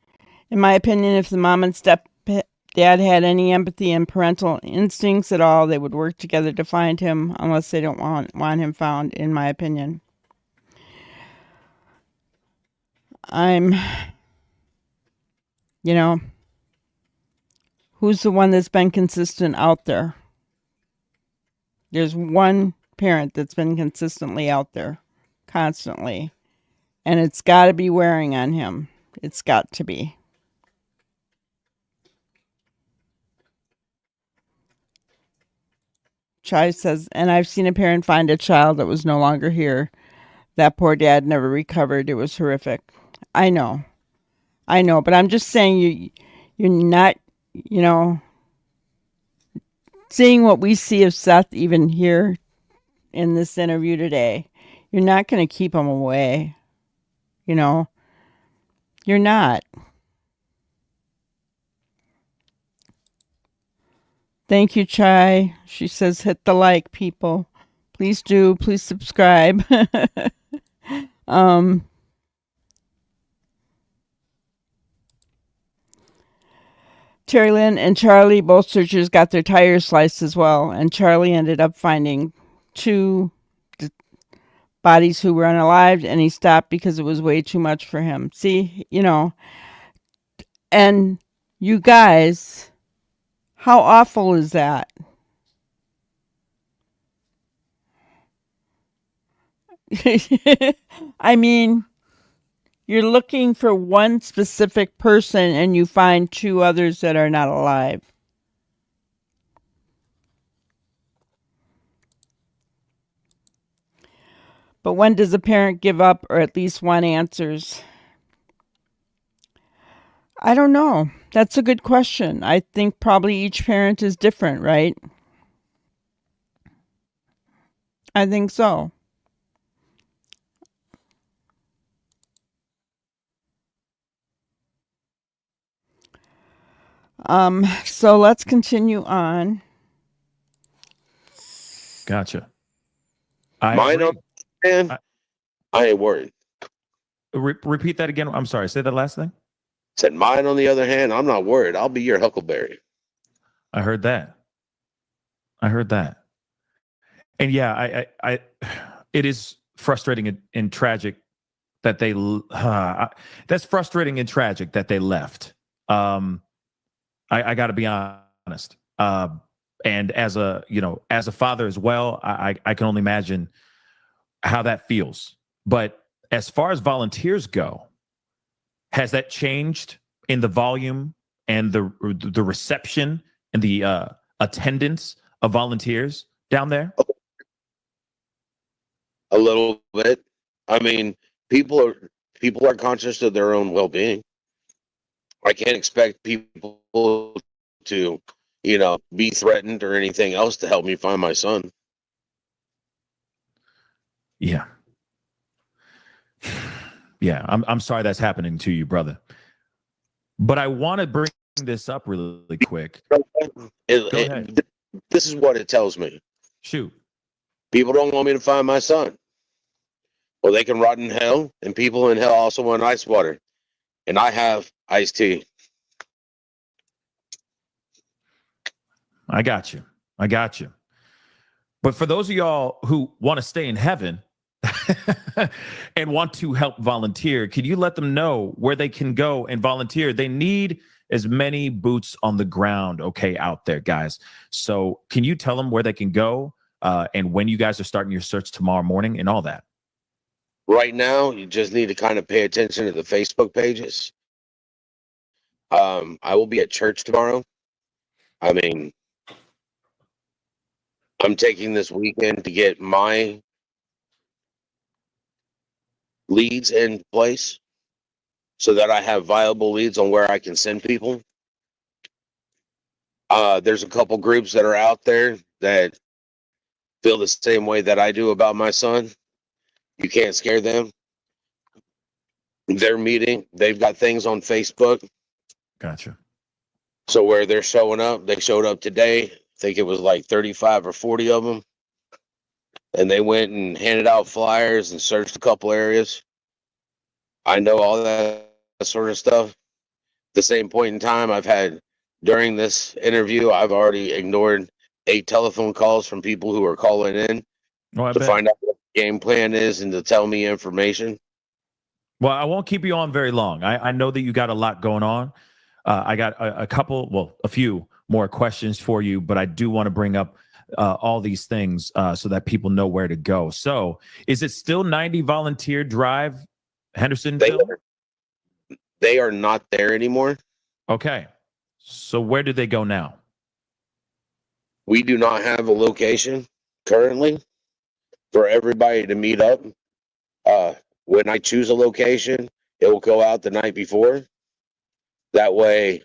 In my opinion, if the mom and stepdad had any empathy and parental instincts at all, they would work together to find him, unless they don't want him found, in my opinion. Who's the one that's been consistent out there? There's one parent that's been consistently out there, constantly. And it's got to be wearing on him. It's got to be. Chai says, and I've seen a parent find a child that was no longer here. That poor dad never recovered. It was horrific. I know, but I'm just saying you're not, seeing what we see of Seth even here in this interview today. You're not going to keep him away. You're not. Thank you, Chai. She says, hit the like, people. Please do. Please subscribe. Terry Lynn and Charlie, both searchers, got their tires sliced as well. And Charlie ended up finding 2 bodies who were unalived, and he stopped because it was way too much for him. See, and you guys, how awful is that? I mean, you're looking for one specific person and you find 2 others that are not alive. But when does a parent give up or at least want answers? I don't know. That's a good question. I think probably each parent is different, right? I think so. So let's continue on. Gotcha. Mine on the hand, I ain't worried. Repeat that again. I'm sorry. Say that last thing. Said mine on the other hand, I'm not worried. I'll be your Huckleberry. I heard that. And yeah, I it is frustrating and tragic that they that's frustrating and tragic that they left. I got to be honest. And as a father as well, I can only imagine how that feels. But as far as volunteers go, has that changed in the volume and the reception and the attendance of volunteers down there? A little bit. I mean, people are conscious of their own well-being. I can't expect people to, be threatened or anything else to help me find my son. Yeah. Yeah, I'm sorry that's happening to you, brother. But I want to bring this up really quick. Go ahead. This is what it tells me. Shoot. People don't want me to find my son. Well, they can rot in hell, and people in hell also want ice water. And I have iced tea. I got you. But for those of y'all who want to stay in heaven and want to help volunteer, can you let them know where they can go and volunteer? They need as many boots on the ground, out there, guys. So can you tell them where they can go and when you guys are starting your search tomorrow morning and all that? Right now, you just need to kind of pay attention to the Facebook pages. I will be at church tomorrow. I mean, I'm taking this weekend to get my leads in place so that I have viable leads on where I can send people. There's a couple groups that are out there that feel the same way that I do about my son. You can't scare them. They're meeting. They've got things on Facebook. Gotcha. So where they're showing up, they showed up today. I think it was like 35 or 40 of them. And they went and handed out flyers and searched a couple areas. I know all that sort of stuff. At the same point in time, during this interview, I've already ignored 8 telephone calls from people who are calling in to find out what the game plan is and to tell me information. Well, I won't keep you on very long. I know that you got a lot going on. I got a few more questions for you, but I do want to bring up all these things so that people know where to go. So is it still 90 Volunteer Drive, Hendersonville? They are not there anymore. Okay. So where do they go now? We do not have a location currently for everybody to meet up. When I choose a location, it will go out the night before. That way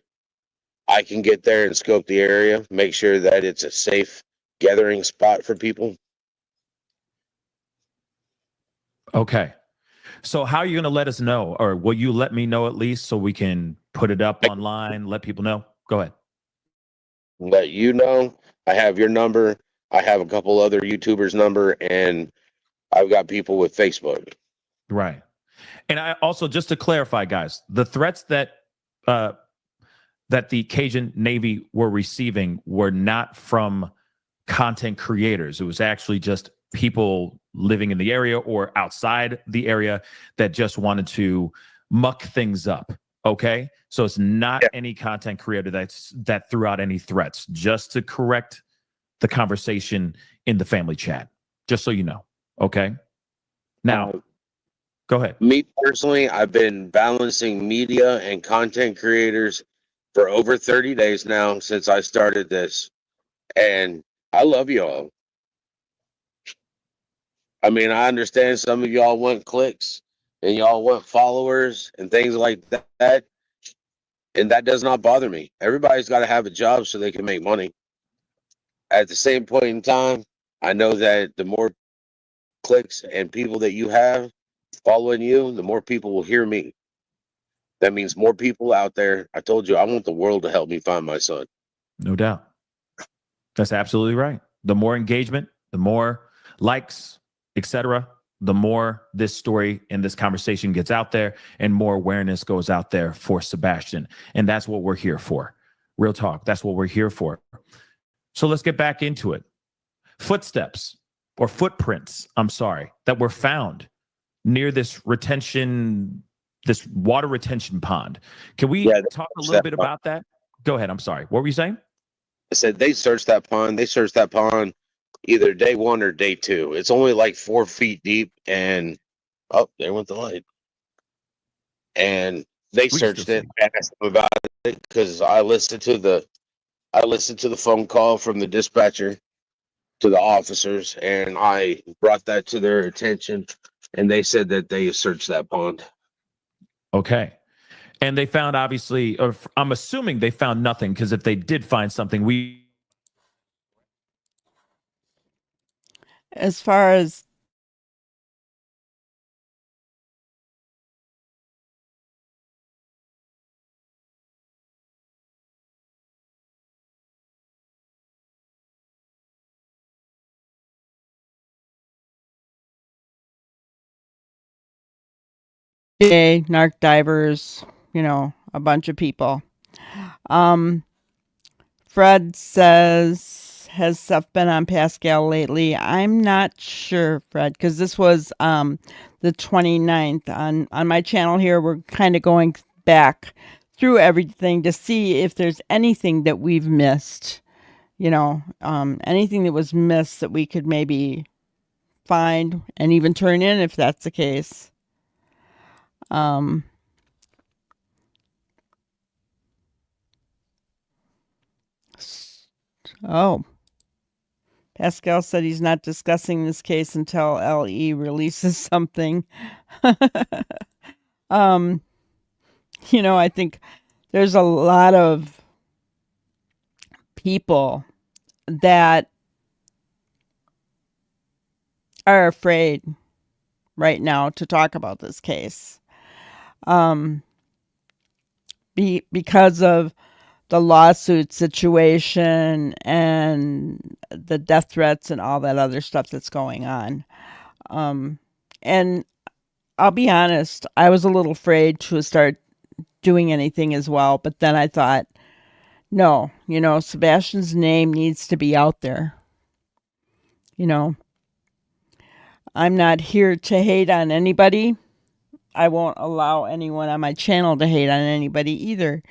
I can get there and scope the area, make sure that it's a safe gathering spot for people. Okay. So how are you going to let us know, or will you let me know at least so we can put it up online, let people know? Go ahead. Let you know. I have your number. I have a couple other YouTubers' number, and I've got people with Facebook. Right. And I also, just to clarify, guys, the threats that the Cajun Navy were receiving were not from content creators. It was actually just people living in the area or outside the area that just wanted to muck things up. Okay. So it's not any content creator that threw out any threats, just to correct the conversation in the family chat, just so you know. Okay. Now, go ahead. Me personally, I've been balancing media and content creators for over 30 days now since I started this. And I love y'all. I mean, I understand some of y'all want clicks and y'all want followers and things like that. And that does not bother me. Everybody's got to have a job so they can make money. At the same point in time, I know that the more clicks and people that you have following you, the more people will hear me. That means more people out there. I told you, I want the world to help me find my son. No doubt. That's absolutely right. The more engagement, the more likes, etc., the more this story and this conversation gets out there and more awareness goes out there for Sebastian. And that's what we're here for. Real talk. That's what we're here for. So let's get back into it. Footsteps or footprints, that were found near this water retention pond. Can we talk a little bit about that? Go ahead. I'm sorry. What were you saying? I said they searched that pond. They searched that pond either day one or day two. It's only like 4 feet deep, and there went the light. And they searched it. I asked them about it because I listened to the phone call from the dispatcher to the officers, and I brought that to their attention, and they said that they searched that pond. Okay. And they found, obviously, or I'm assuming they found nothing, because if they did find something, as far as narc divers, a bunch of people. Fred says, has Seth been on Pascal lately? I'm not sure, Fred, because this was the 29th. On my channel here, we're kind of going back through everything to see if there's anything that we've missed. Anything that was missed that we could maybe find and even turn in if that's the case. Oh, Pascal said he's not discussing this case until LE releases something. I think there's a lot of people that are afraid right now to talk about this case. Because of the lawsuit situation and the death threats and all that other stuff that's going on. And I'll be honest, I was a little afraid to start doing anything as well. But then I thought, no, Sebastian's name needs to be out there. I'm not here to hate on anybody. I won't allow anyone on my channel to hate on anybody either.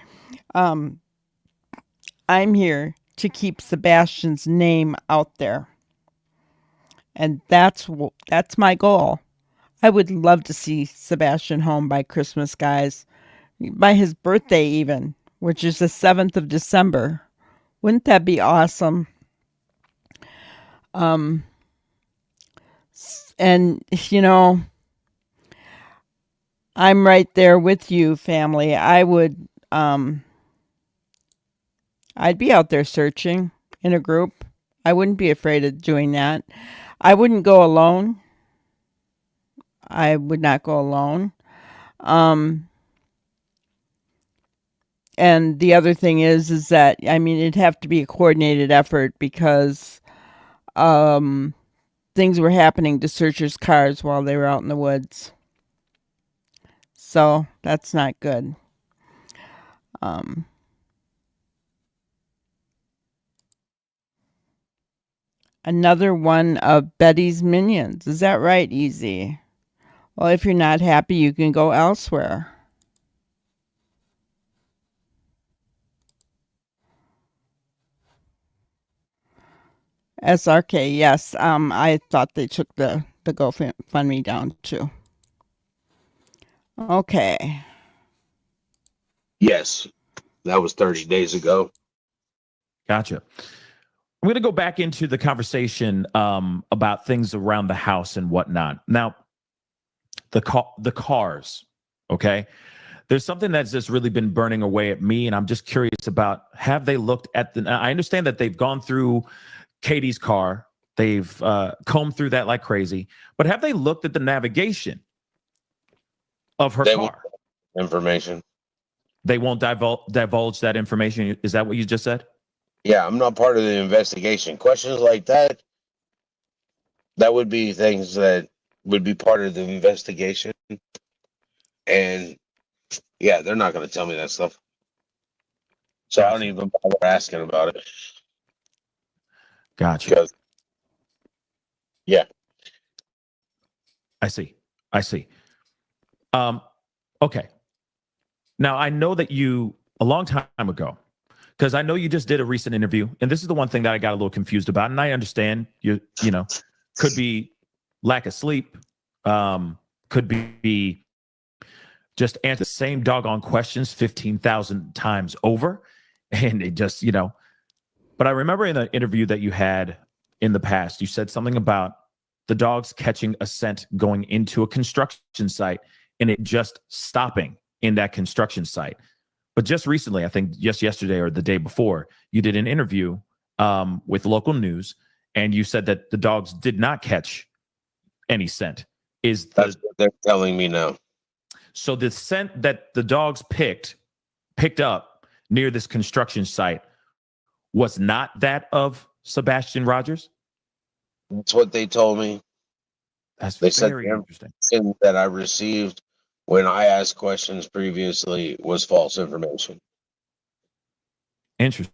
I'm here to keep Sebastian's name out there. And that's my goal. I would love to see Sebastian home by Christmas, guys. By his birthday even, which is the 7th of December. Wouldn't that be awesome? And, I'm right there with you, family. I'd be out there searching in a group. I wouldn't be afraid of doing that. I wouldn't go alone. I would not go alone. Um, and the other thing is that, I mean, it'd have to be a coordinated effort because um, things were happening to searchers' cars while they were out in the woods. So that's not good. Um, Another one of Betty's minions. Is that right, Easy? Well, if you're not happy, you can go elsewhere. SRK, yes. I thought they took the GoFundMe down too. Okay. Yes, that was 30 days ago. Gotcha. I'm going to go back into the conversation about things around the house and whatnot. Now, the cars, okay? There's something that's just really been burning away at me, and I'm just curious about, have they looked at I understand that they've gone through Katie's car. They've combed through that like crazy, but have they looked at the navigation of her car? Information. They won't divulge that information. Is that what you just said? Yeah, I'm not part of the investigation. Questions like that would be things that would be part of the investigation. And yeah, they're not going to tell me that stuff. So I don't even bother asking about it. Gotcha. Because, yeah. I see. Okay. Now, I know that you, a long time ago, because I know you just did a recent interview, and this is the one thing that I got a little confused about, and I understand you know, could be lack of sleep, could be just answer the same doggone questions 15,000 times over, and it just, but I remember in an interview that you had in the past, you said something about the dogs catching a scent going into a construction site and it just stopping in that construction site. But just recently, I think just yesterday or the day before, you did an interview with local news, and you said that the dogs did not catch any scent. That's what they're telling me now. So the scent that the dogs picked up near this construction site was not that of Sebastian Rogers? That's what they told me. They said very interesting. That I received when I asked questions previously was false information. Interesting.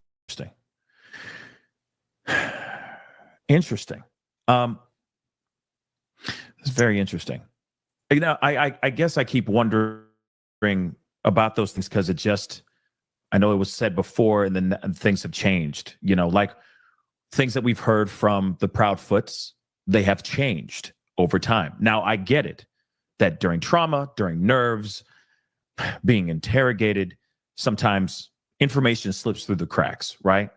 Interesting. It's very interesting. I guess I keep wondering about those things because I know it was said before and then things have changed, like things that we've heard from the Proudfoots, they have changed over time. Now, I get it that during trauma, during nerves, being interrogated, sometimes information slips through the cracks, right?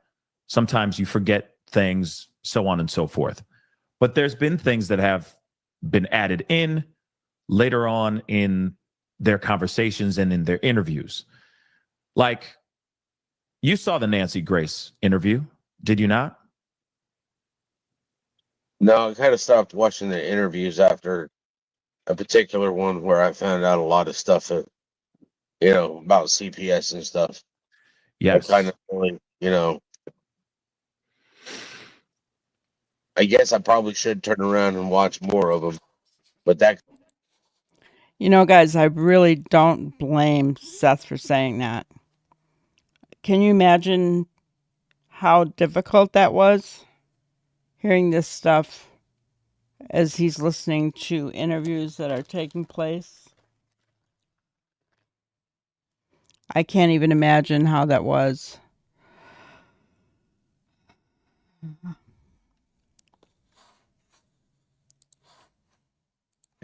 Sometimes you forget things, so on and so forth. But there's been things that have been added in later on in their conversations and in their interviews. Like, you saw the Nancy Grace interview, did you not? No, I kind of stopped watching the interviews after a particular one where I found out a lot of stuff that, about CPS and stuff. Yes. I kind of, I guess I probably should turn around and watch more of them, but that. Guys, I really don't blame Seth for saying that. Can you imagine how difficult that was? Hearing this stuff as he's listening to interviews that are taking place. I can't even imagine how that was.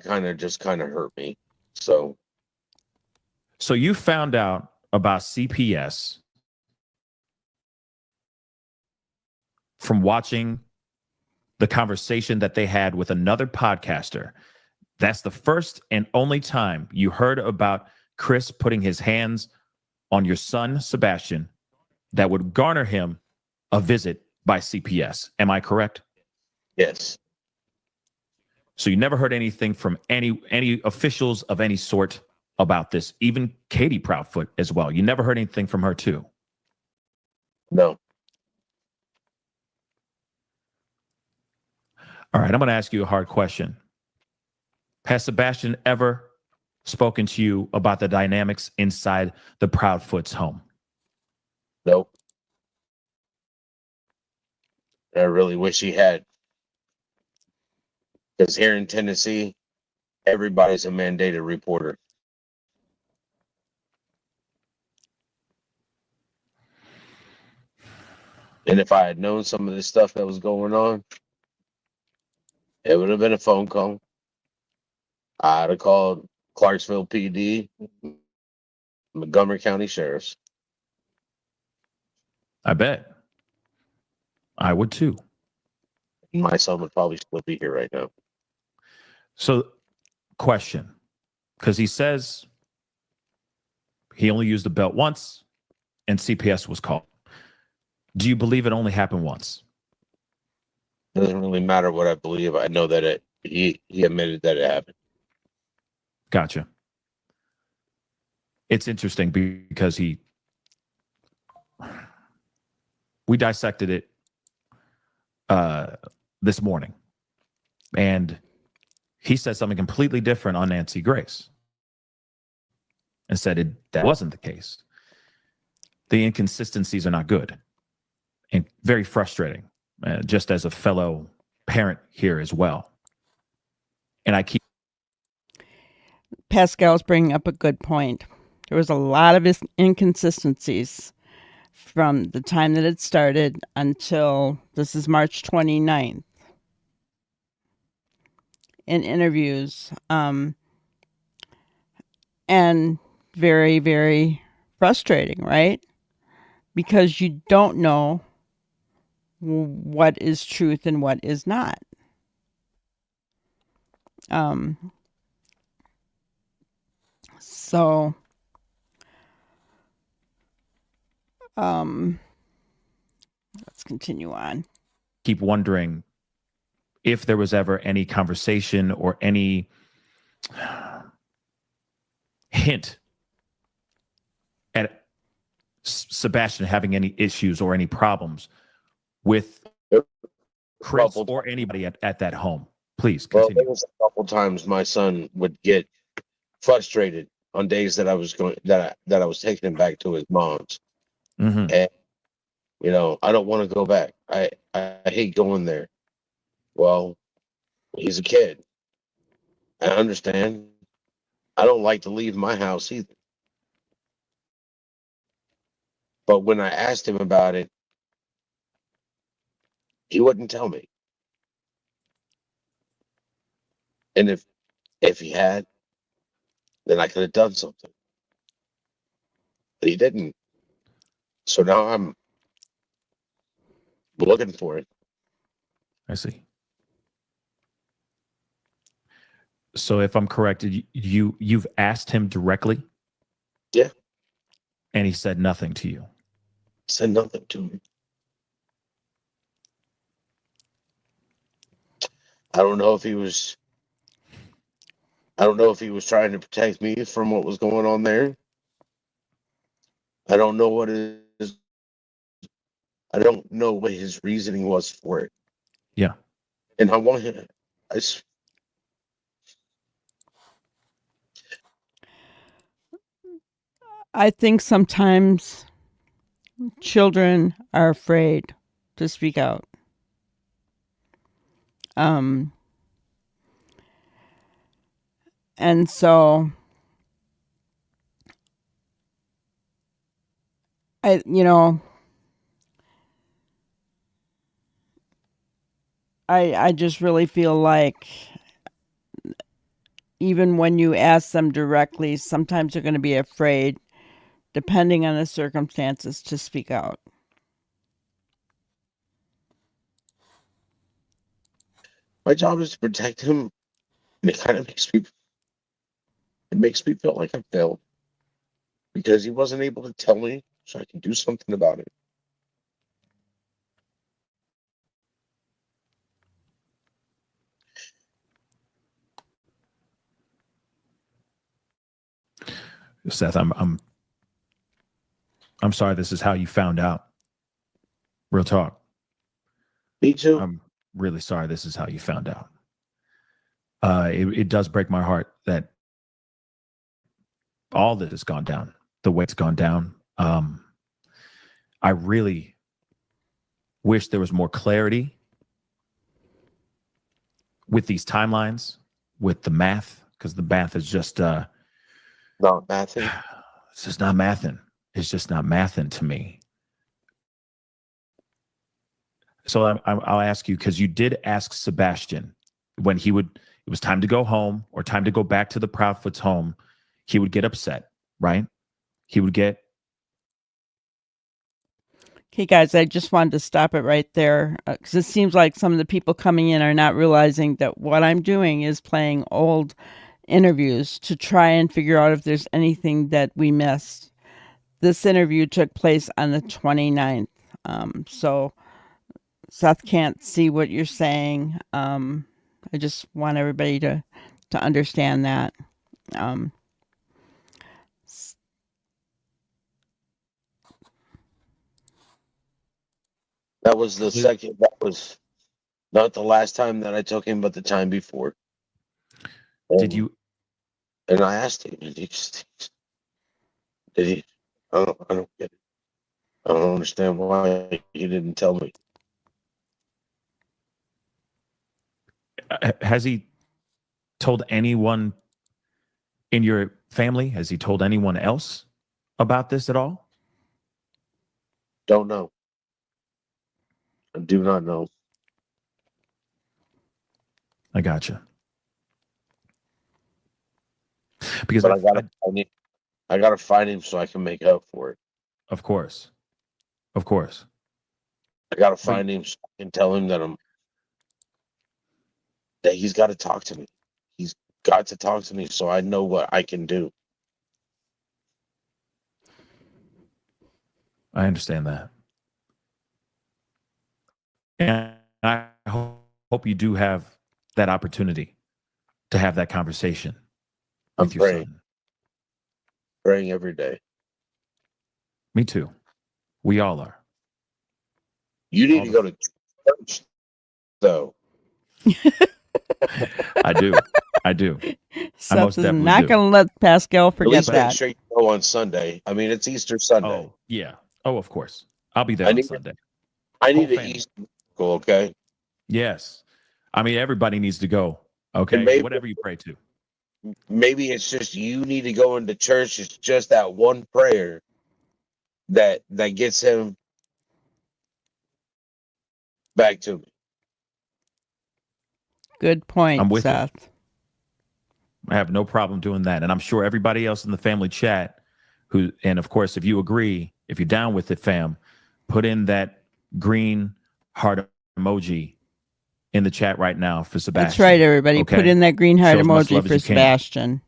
Kind of hurt me. So you found out about CPS from watching the conversation that they had with another podcaster That's the first and only time you heard about Chris putting his hands on your son, Sebastian, that would garner him a visit by CPS. Am I correct? Yes. So you never heard anything from any officials of any sort about this, even Katie Proudfoot as well. You never heard anything from her too. No. All right, I'm going to ask you a hard question. Has Sebastian ever spoken to you about the dynamics inside the Proudfoot's home? Nope. I really wish he had. Because here in Tennessee, everybody's a mandated reporter. And if I had known some of this stuff that was going on, it would have been a phone call. I'd have called Clarksville PD, Montgomery County Sheriff's. I bet. I would too. My son would probably still be here right now. So, question, because he says he only used the belt once and CPS was called. Do you believe it only happened once? It doesn't really matter what I believe. I know that he admitted that it happened. Gotcha. It's interesting because we dissected it this morning, and he said something completely different on Nancy Grace and said that wasn't the case. The inconsistencies are not good and very frustrating, just as a fellow parent here as well. And I keep Pascal's bringing up a good point. There was a lot of inconsistencies from the time that it started until this is March 29th in interviews, and very, very frustrating, right? Because you don't know what is truth and what is not. So let's continue on. keep wondering if there was ever any conversation or any hint at Sebastian having any issues or any problems with Chris or anybody at that home. Please continue. Well, there was a couple times my son would get frustrated on days that I was taking him back to his mom's. Mm-hmm. And I don't want to go back. I hate going there. Well, he's a kid. I understand. I don't like to leave my house either. But when I asked him about it, he wouldn't tell me. And if he had, then I could have done something. But he didn't. So now I'm looking for it. I see. So if I'm correct, you've asked him directly? Yeah. And he said nothing to you? Said nothing to me. I don't know if he was trying to protect me from what was going on there. I don't know what his reasoning was for it. Yeah. And I want him. I think sometimes children are afraid to speak out. And so I just really feel like even when you ask them directly, sometimes they're going to be afraid, depending on the circumstances, to speak out. My job is to protect him And it makes me feel like I failed because he wasn't able to tell me so I can do something about it. Seth, I'm sorry this is how you found out. Real talk. Me too. I'm really sorry this is how you found out. It does break my heart that all this has gone down, the way it's gone down. I really wish there was more clarity with these timelines, with the math, because the math is just Not mathing. it's just not mathing. It's just not mathing to me. So I'll ask you, because you did ask Sebastian when it was time to go home or time to go back to the Proudfoot's home, he would get upset, right? He would get. Okay, guys, I just wanted to stop it right there because it seems like some of the people coming in are not realizing that what I'm doing is playing old interviews to try and figure out if there's anything that we missed. This interview took place on the 29th. So Seth can't see what you're saying. I just want everybody to understand that. Um, That was the second. That was not the last time that I took him, but the time before. Did you? And I asked him, did he? I don't get it. I don't understand why you didn't tell me. Has he told anyone in your family? Has he told anyone else about this at all? Don't know. I do not know. I gotcha. Because But I gotta find him so I can make up for it. of course. Of course. I gotta find him so I can tell him that he's got to talk to me. He's got to talk to me so I know what I can do. I understand that. And I hope you do have that opportunity to have that conversation I'm with your praying. son. Praying every day. Me too. We all are. You need to go to church, though. I do. I do. Seth most is definitely not do. going to let Pascal At forget least make that. sure you go on Sunday. I mean, it's Easter Sunday. Oh, yeah. Oh, of course. I'll be there on Sunday. I need Whole an family. Easter school, okay? Yes. I mean, everybody needs to go. Okay. Whatever you pray to. Maybe it's just you need to go into church. It's just that one prayer that gets him back to me. Good point, I'm with Seth. you. I have no problem doing that. And I'm sure everybody else in the family chat and of course, if you agree, if you're down with it, fam, put in that green heart emoji in the chat right now for Sebastian. That's right, everybody. Okay? Put in that green heart Show as much emoji love as for you can. Sebastian.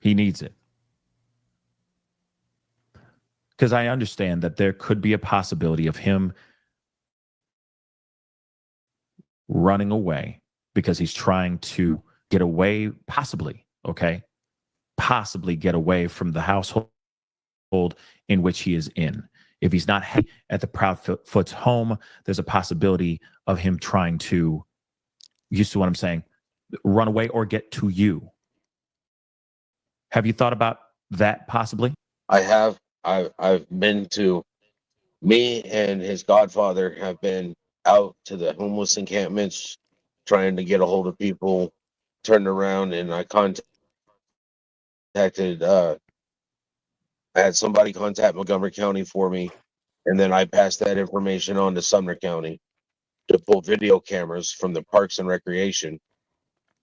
He needs it. Because I understand that there could be a possibility of him running away because he's trying to get away, possibly, okay? Possibly get away from the household in which he is in. If he's not at the Proudfoot's home, there's a possibility of him trying to, you see what I'm saying, run away or get to you. Have you thought about that possibly? I have. I've been to, me and his godfather have been out to the homeless encampments trying to get a hold of people, turned around, and I had somebody contact Montgomery County for me, and then I passed that information on to Sumner County to pull video cameras from the Parks and Recreation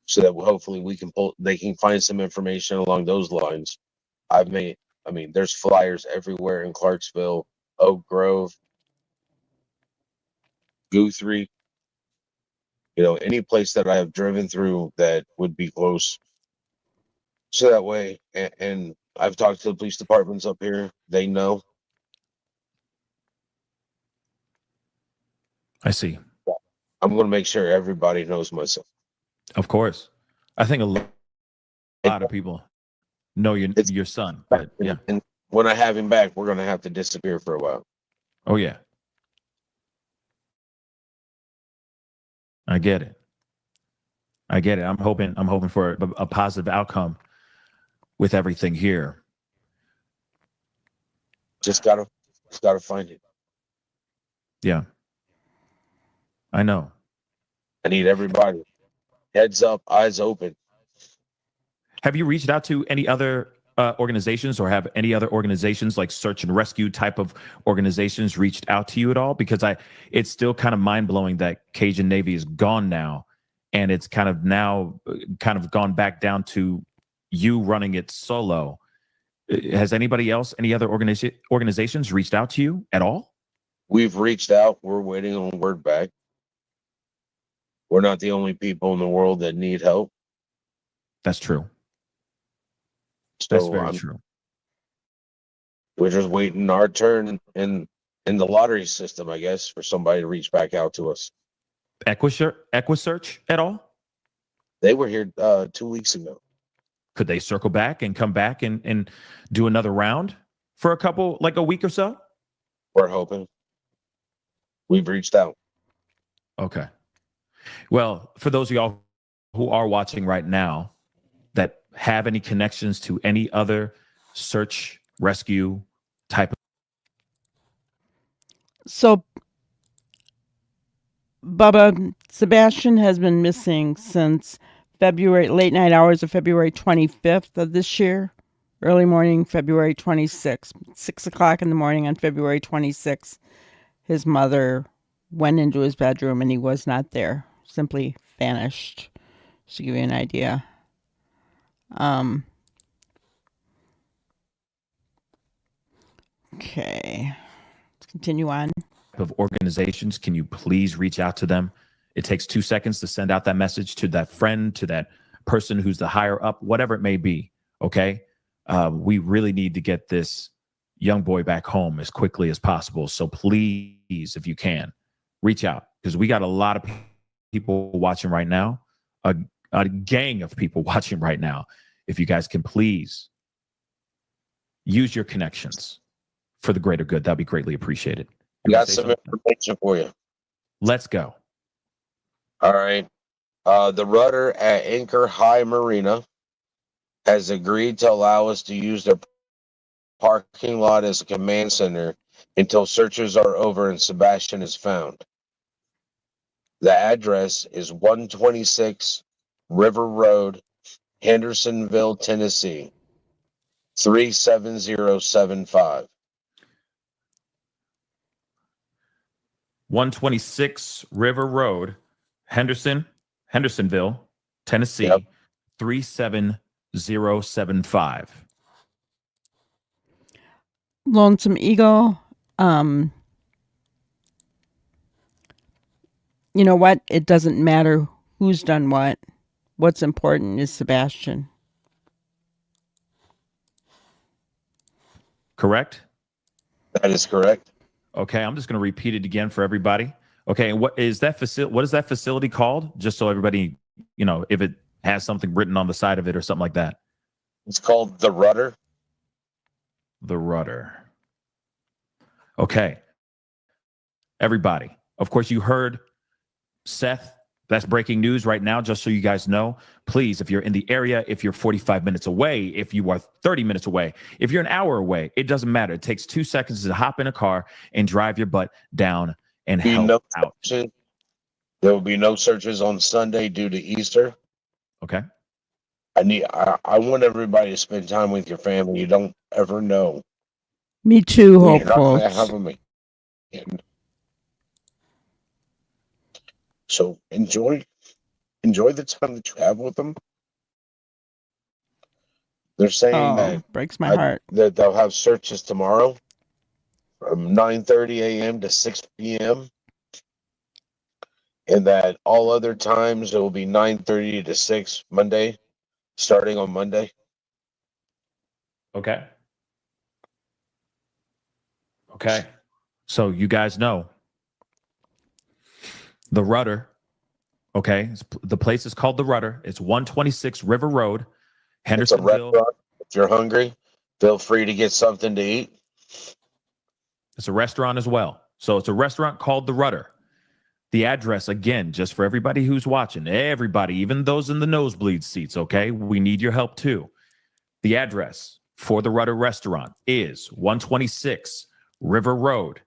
so that hopefully they can find some information along those lines. There's flyers everywhere in Clarksville, Oak Grove, Guthrie. any place that I have driven through that would be close. So that way, and I've talked to the police departments up here. They know. I see. I'm going to make sure everybody knows myself. Of course. I think a lot of people know your son, but yeah. And when I have him back, we're going to have to disappear for a while. Oh yeah. I get it. I'm hoping for a positive outcome with everything here. Just gotta find it. Yeah. I know. I need everybody heads up, eyes open. Have you reached out to any other organizations, or have any other organizations like search and rescue type of organizations reached out to you at all? Because it's still kind of mind blowing that Cajun Navy is gone now, and it's kind of gone back down to you running it solo. Has anybody else, any other organizations reached out to you at all? We've reached out. We're waiting on word back. We're not the only people in the world that need help. That's true. So That's very true. We're just waiting our turn in the lottery system, I guess, for somebody to reach back out to us. Equisearch at all? They were here 2 weeks ago. Could they circle back and come back and do another round for a week or so? We're hoping. We've reached out. Okay. Well, for those of y'all who are watching right now that have any connections to any other search rescue type of. So, Bubba, Sebastian has been missing since late night hours of February 25th of this year, early morning, February 26th, 6 o'clock in the morning on February 26th. His mother went into his bedroom and he was not there, simply vanished, just to give you an idea. Okay, let's continue on. Of organizations, can you please reach out to them? It takes 2 seconds to send out that message to that friend, to that person who's the higher up, whatever it may be. Okay. We really need to get this young boy back home as quickly as possible. So please, if you can, reach out, because we got a lot of people watching right now, a gang of people watching right now. If you guys can please use your connections for the greater good, that'd be greatly appreciated. I got some information for you. Let's go. All right. The rudder at Anchor High Marina has agreed to allow us to use their parking lot as a command center until searches are over and Sebastian is found. The address is 126 River Road, Hendersonville, Tennessee, 37075. 126 River Road, Hendersonville, Tennessee, Yep. 37075. Lonesome Eagle, you know what? It doesn't matter who's done what. What's important is Sebastian. Correct? That is correct. Okay, I'm just going to repeat it again for everybody. Okay, and what is that facility called? Just so everybody, if it has something written on the side of it or something like that. It's called the Rudder. The Rudder. Okay. Everybody, of course, you heard Seth. That's breaking news right now, just so you guys know. Please, if you're in the area, if you're 45 minutes away, if you are 30 minutes away, if you're an hour away, it doesn't matter. It takes 2 seconds to hop in a car and drive your butt down and help out. There will be no searches on Sunday due to Easter. Okay. I want everybody to spend time with your family. You don't ever know. Me too, You're not gonna hopefuls. have them again. So enjoy the time that you have with them. They're saying that breaks my heart. that they'll have searches tomorrow from 9:30 a.m. to 6 p.m. and that all other times it will be 9:30 to 6 Monday, starting on Monday. Okay. Okay. So you guys know the Rudder. Okay. The place is called the Rudder. It's 126 River Road, It's a Hendersonville. restaurant. If you're hungry, feel free to get something to eat. It's a restaurant as well. So it's a restaurant called the Rudder. The address, again, just for everybody who's watching, everybody, even those in the nosebleed seats, okay? We need your help too. The address for the Rudder restaurant is 126 River Road,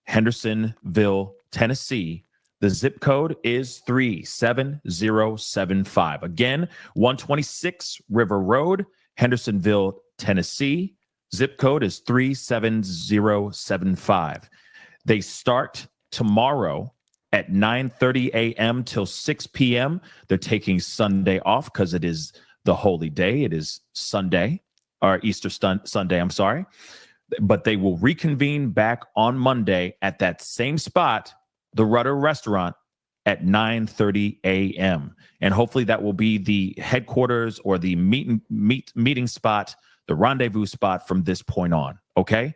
Hendersonville, Tennessee. The zip code is 37075. Again, 126 River Road, Hendersonville, Tennessee. Zip code is 37075. They start tomorrow at 9:30 a.m. till 6 p.m. They're taking Sunday off because it is the holy day. It is Sunday, or Easter Sunday, I'm sorry. But they will reconvene back on Monday at that same spot, the Rudder Restaurant, at 9:30 a.m. And hopefully that will be the headquarters or the meeting spot, the rendezvous spot from this point on, okay?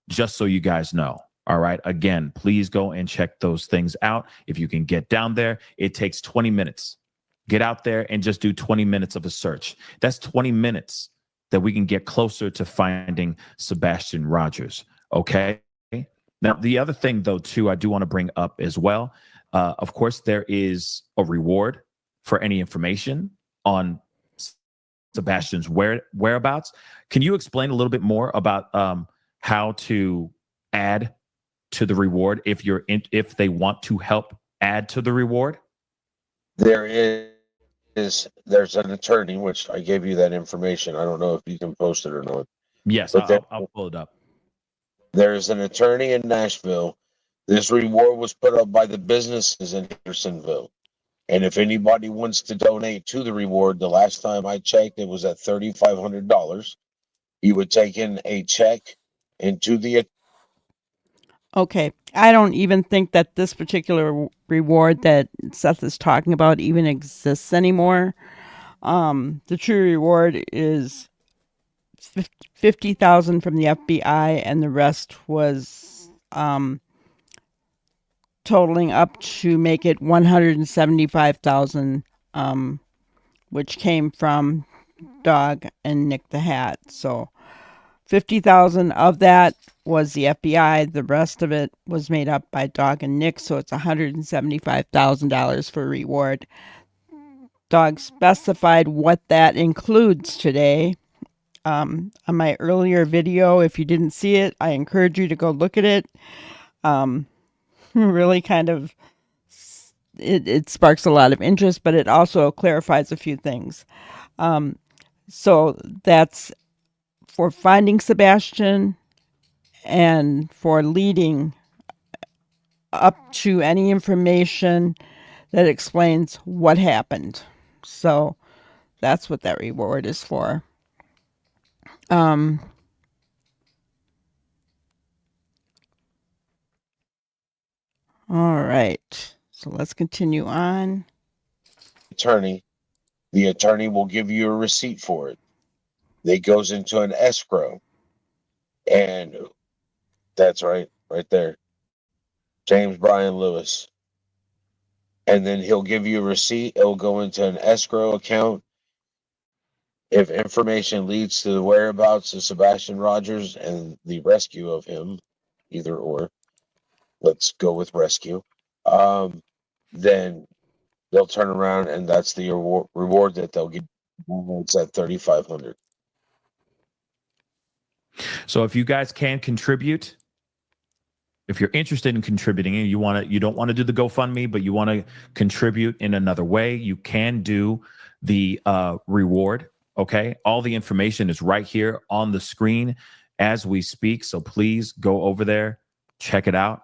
Just so you guys know. All right. Again, please go and check those things out. If you can get down there, it takes 20 minutes. Get out there and just do 20 minutes of a search. That's 20 minutes that we can get closer to finding Sebastian Rogers. Okay. Now, the other thing, though, too, I do want to bring up as well. Of course, there is a reward for any information on Sebastian's whereabouts. Can you explain a little bit more about how to add to the reward if they want to help add to the reward? There's an attorney, which I gave you that information. I don't know if you can post it or not. Yes, But I'll pull it up. there's an attorney in Nashville. This reward was put up by the businesses in Hendersonville. And if anybody wants to donate to the reward, the last time I checked, it was at $3,500. You would take in a check into the Okay. I don't even think that this particular reward that Seth is talking about even exists anymore. The true reward is 50,000 from the FBI, and the rest was totaling up to make it 175,000, which came from Dog and Nick the Hat. So 50,000 of that was the FBI. The rest of it was made up by Dog and Nick. So it's $175,000 for reward. Dog specified what that includes today. On my earlier video, if you didn't see it, I encourage you to go look at it. Really kind of, it sparks a lot of interest, but it also clarifies a few things. So that's for finding Sebastian and for leading up to any information that explains what happened. So that's what that reward is for. All right. So let's continue on. attorney. The attorney will give you a receipt for it. It goes into an escrow. And that's right there. James Brian Lewis. And then he'll give you a receipt. It'll go into an escrow account. If information leads to the whereabouts of Sebastian Rogers and the rescue of him, either or, let's go with rescue, then they'll turn around and that's the reward that they'll get. It's at $3,500. So if you guys can contribute, if you're interested in contributing and you don't want to do the GoFundMe, but you want to contribute in another way, you can do the reward. Okay. All the information is right here on the screen as we speak. So please go over there, check it out.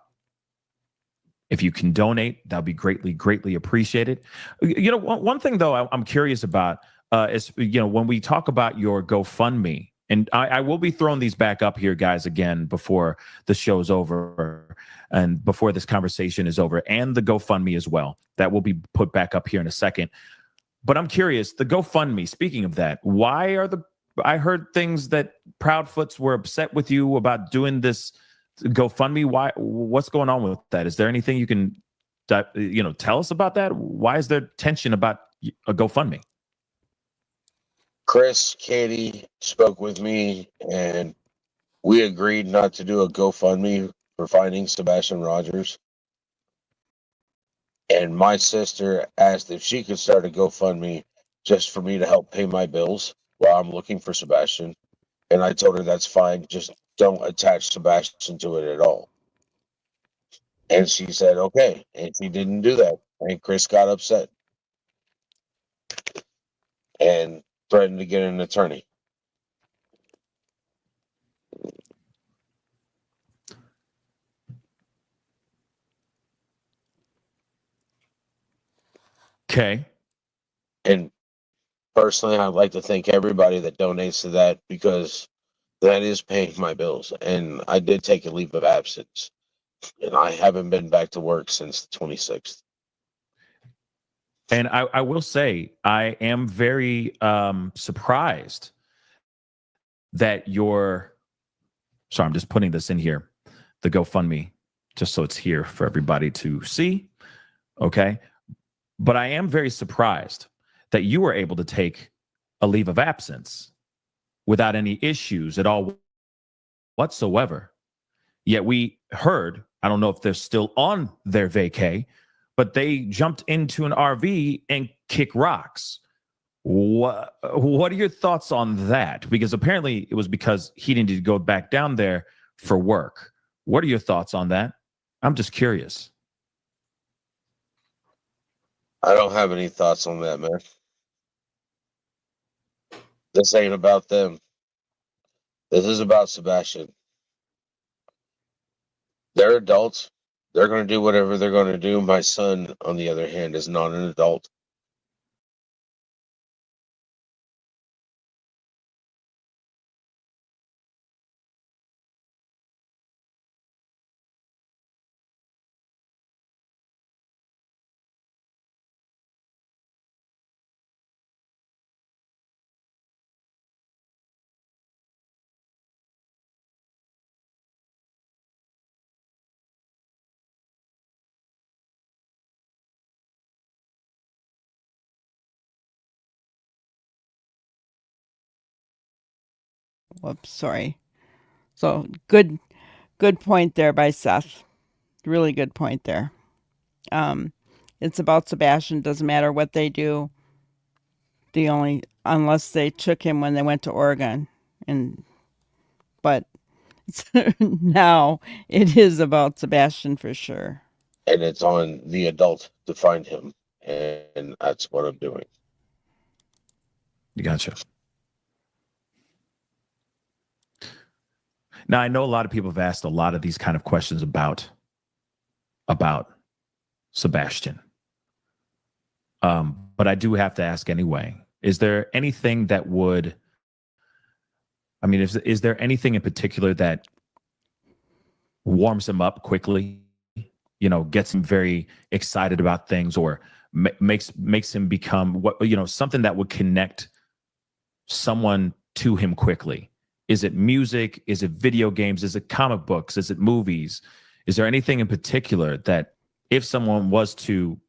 If you can donate, that'll be greatly, greatly appreciated. One thing though, I'm curious about is, when we talk about your GoFundMe, And I will be throwing these back up here, guys, again before the show's over and before this conversation is over, and the GoFundMe as well. That will be put back up here in a second. But I'm curious, the GoFundMe, speaking of that, I heard things that Proudfoots were upset with you about doing this GoFundMe. What's going on with that? Is there anything you can, tell us about that? Why is there tension about a GoFundMe? Chris, Katie spoke with me, and we agreed not to do a GoFundMe for finding Sebastian Rogers. And my sister asked if she could start a GoFundMe just for me to help pay my bills while I'm looking for Sebastian. And I told her that's fine. Just don't attach Sebastian to it at all. And she said, okay. And she didn't do that. And Chris got upset and threatened to get an attorney. Okay. And personally, I'd like to thank everybody that donates to that, because that is paying my bills. And I did take a leave of absence, and I haven't been back to work since the 26th. And I will say, I am very surprised that sorry, I'm just putting this in here, the GoFundMe, just so it's here for everybody to see. Okay. But I am very surprised that you were able to take a leave of absence without any issues at all whatsoever. Yet we heard, I don't know if they're still on their vacay, but they jumped into an RV and kick rocks. What are your thoughts on that? Because apparently it was because he needed to go back down there for work. What are your thoughts on that? I'm just curious. I don't have any thoughts on that, man. This ain't about them. This is about Sebastian. They're adults. They're going to do whatever they're going to do. My son, on the other hand, is not an adult. Whoops, sorry. So good point there by Seth. Really good point there. It's about Sebastian. Doesn't matter what they do. Unless they took him when they went to Oregon, but now it is about Sebastian for sure. And it's on the adult to find him. And that's what I'm doing. You gotcha. Now, I know a lot of people have asked a lot of these kind of questions about Sebastian. But I do have to ask anyway. Is there anything that would, is there anything in particular that warms him up quickly, gets him very excited about things, or makes him become something that would connect someone to him quickly? Is it music? Is it video games? Is it comic books? Is it movies? Is there anything in particular that if someone was to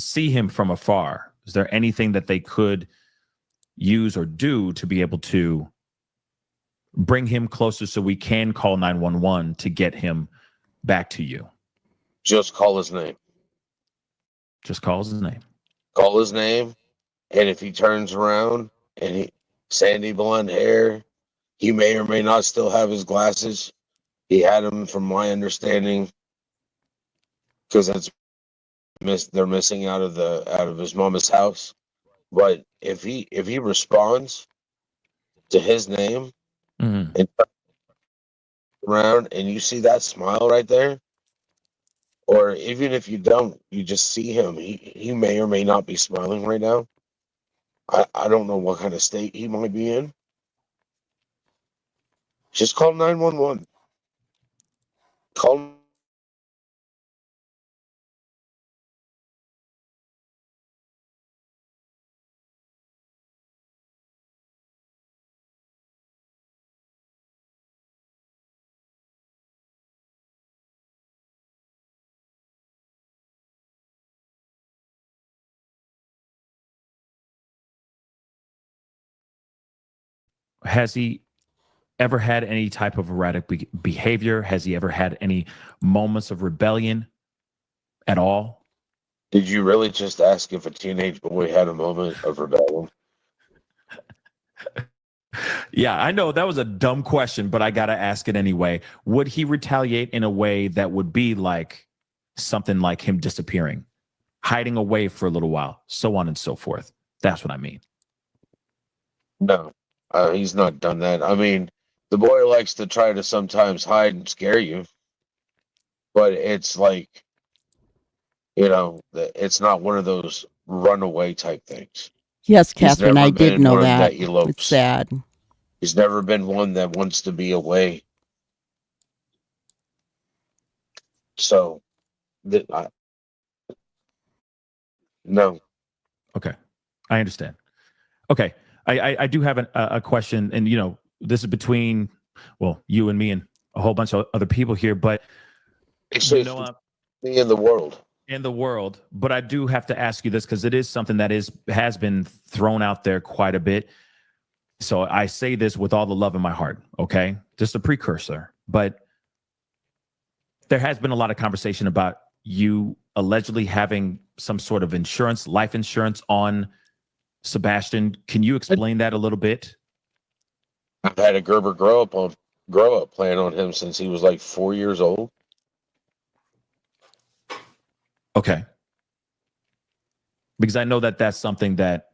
see him from afar, is there anything that they could use or do to be able to bring him closer so we can call 911 to get him back to you? Just call his name. Just call his name. Call his name. And if he turns around and sandy blonde hair, he may or may not still have his glasses. He had them, from my understanding, because they're missing out of his mama's house. But if he responds to his name, Mm-hmm. and turns around and you see that smile right there, or even if you don't, you just see him, he may or may not be smiling right now. I don't know what kind of state he might be in, Just call 911. Call. Has he ever had any type of erratic behavior? Has he ever had any moments of rebellion at all? Did you really just ask if a teenage boy had a moment of rebellion? Yeah, I know that was a dumb question, but I got to ask it anyway. Would he retaliate in a way that would be like something like him disappearing, hiding away for a little while, so on and so forth? That's what I mean. No, he's not done that. I mean, the boy likes to try to sometimes hide and scare you, but it's like, it's not one of those runaway type things. Yes, He's Catherine, never I did been know one that. that It's elopes. sad. He's never been one that wants to be away. So, no. Okay, I understand. Okay, I do have a question, and this is between you and me and a whole bunch of other people here, but Actually, me in the world. But I do have to ask you this because it is something that has been thrown out there quite a bit. So I say this with all the love in my heart, okay? Just a precursor. But there has been a lot of conversation about you allegedly having some sort of insurance, life insurance on Sebastian. Can you explain that a little bit? I've had a Gerber grow up plan on him since he was like 4 years old. Okay. Because I know that that's something that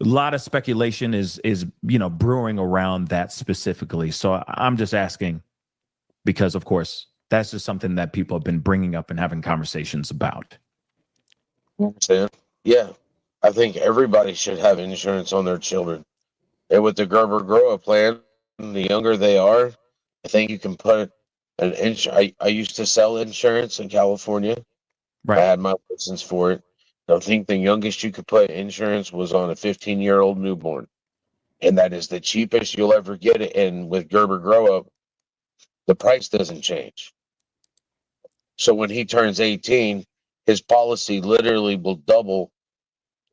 a lot of speculation is brewing around that specifically. So I'm just asking because, of course, that's just something that people have been bringing up and having conversations about. Understand? Yeah, I think everybody should have insurance on their children. And with the Gerber grow up plan, the younger they are, I think you can put an insurance. I used to sell insurance in California. I Right. had my license for it. I think the youngest you could put insurance was on a 15-year-old newborn. And that is the cheapest you'll ever get it. And with Gerber grow up, the price doesn't change. So when he turns 18, his policy literally will double,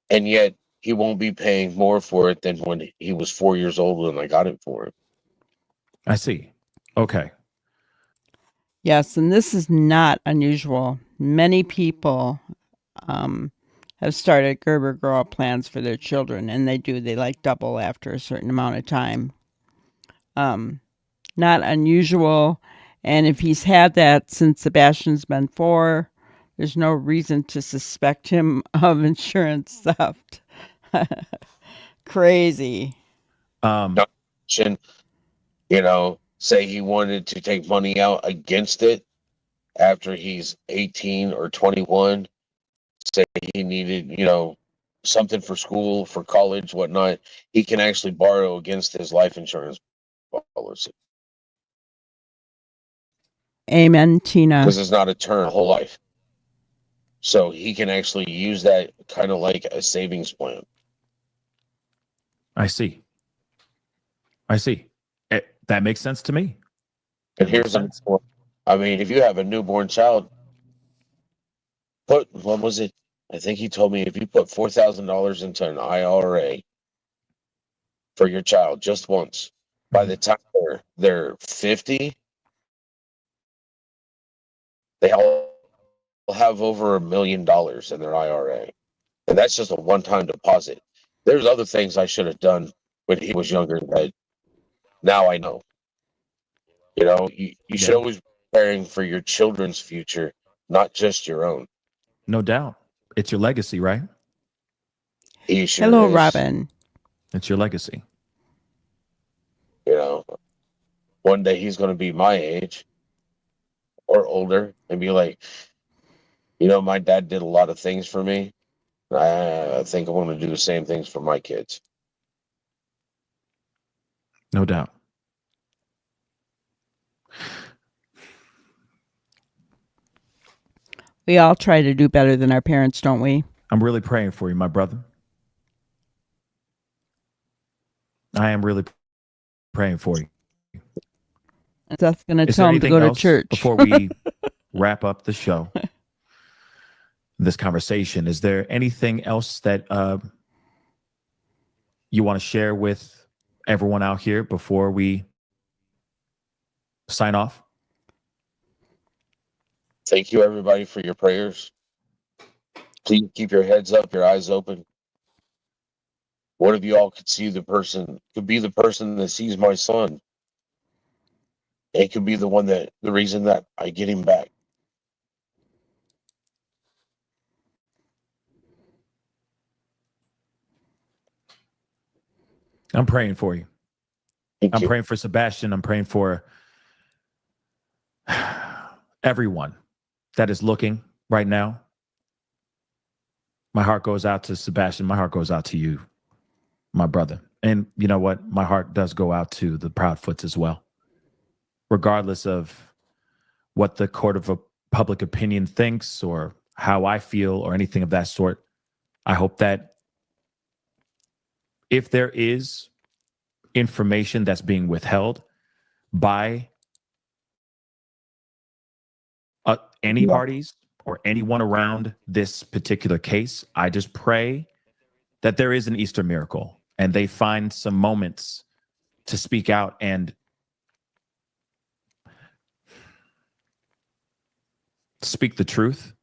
and yet he won't be paying more for it than when he was 4 years old when I got it for him. I see. Okay. Yes, and this is not unusual. Many people have started Gerber grow up plans for their children, and they like double after a certain amount of time. Not unusual. And if he's had that since Sebastian's been 4, there's no reason to suspect him of insurance theft. Crazy. Say he wanted to take money out against it after he's 18 or 21. Say he needed, something for school, for college, whatnot. He can actually borrow against his life insurance policy. Amen, Tina. Because it's not a term whole life. So he can actually use that kind of like a savings plan. I see. That makes sense to me. And here's if you have a newborn child, what was it? I think he told me if you put $4,000 into an IRA for your child just once, by the time they're 50, they all have over $1 million in their IRA. And that's just a one-time deposit. There's other things I should have done when he was younger that now I know. You should always be preparing for your children's future, not just your own. No doubt. It's your legacy, right? He sure Hello, is. Robin. It's your legacy. One day he's going to be my age or older and be like, my dad did a lot of things for me. I think I want to do the same things for my kids. No doubt. We all try to do better than our parents, don't we? I'm really praying for you, my brother. I am really praying for you. Seth's going to Is tell there him to anything go to else church. before we wrap up the show, this conversation? Is there anything else that you want to share with everyone out here before we sign off? Thank you, everybody, for your prayers. Please keep your heads up, your eyes open. What if you all could be the person that sees my son? It could be the reason that I get him back. I'm praying for you. Thank you. Praying for Sebastian. I'm praying for everyone that is looking right now. My heart goes out to Sebastian. My heart goes out to you, my brother. And you know what? My heart does go out to the Proudfoots as well. Regardless of what the court of public opinion thinks or how I feel or anything of that sort, I hope that if there is information that's being withheld by any parties or anyone around this particular case, I just pray that there is an Easter miracle and they find some moments to speak out and speak the truth.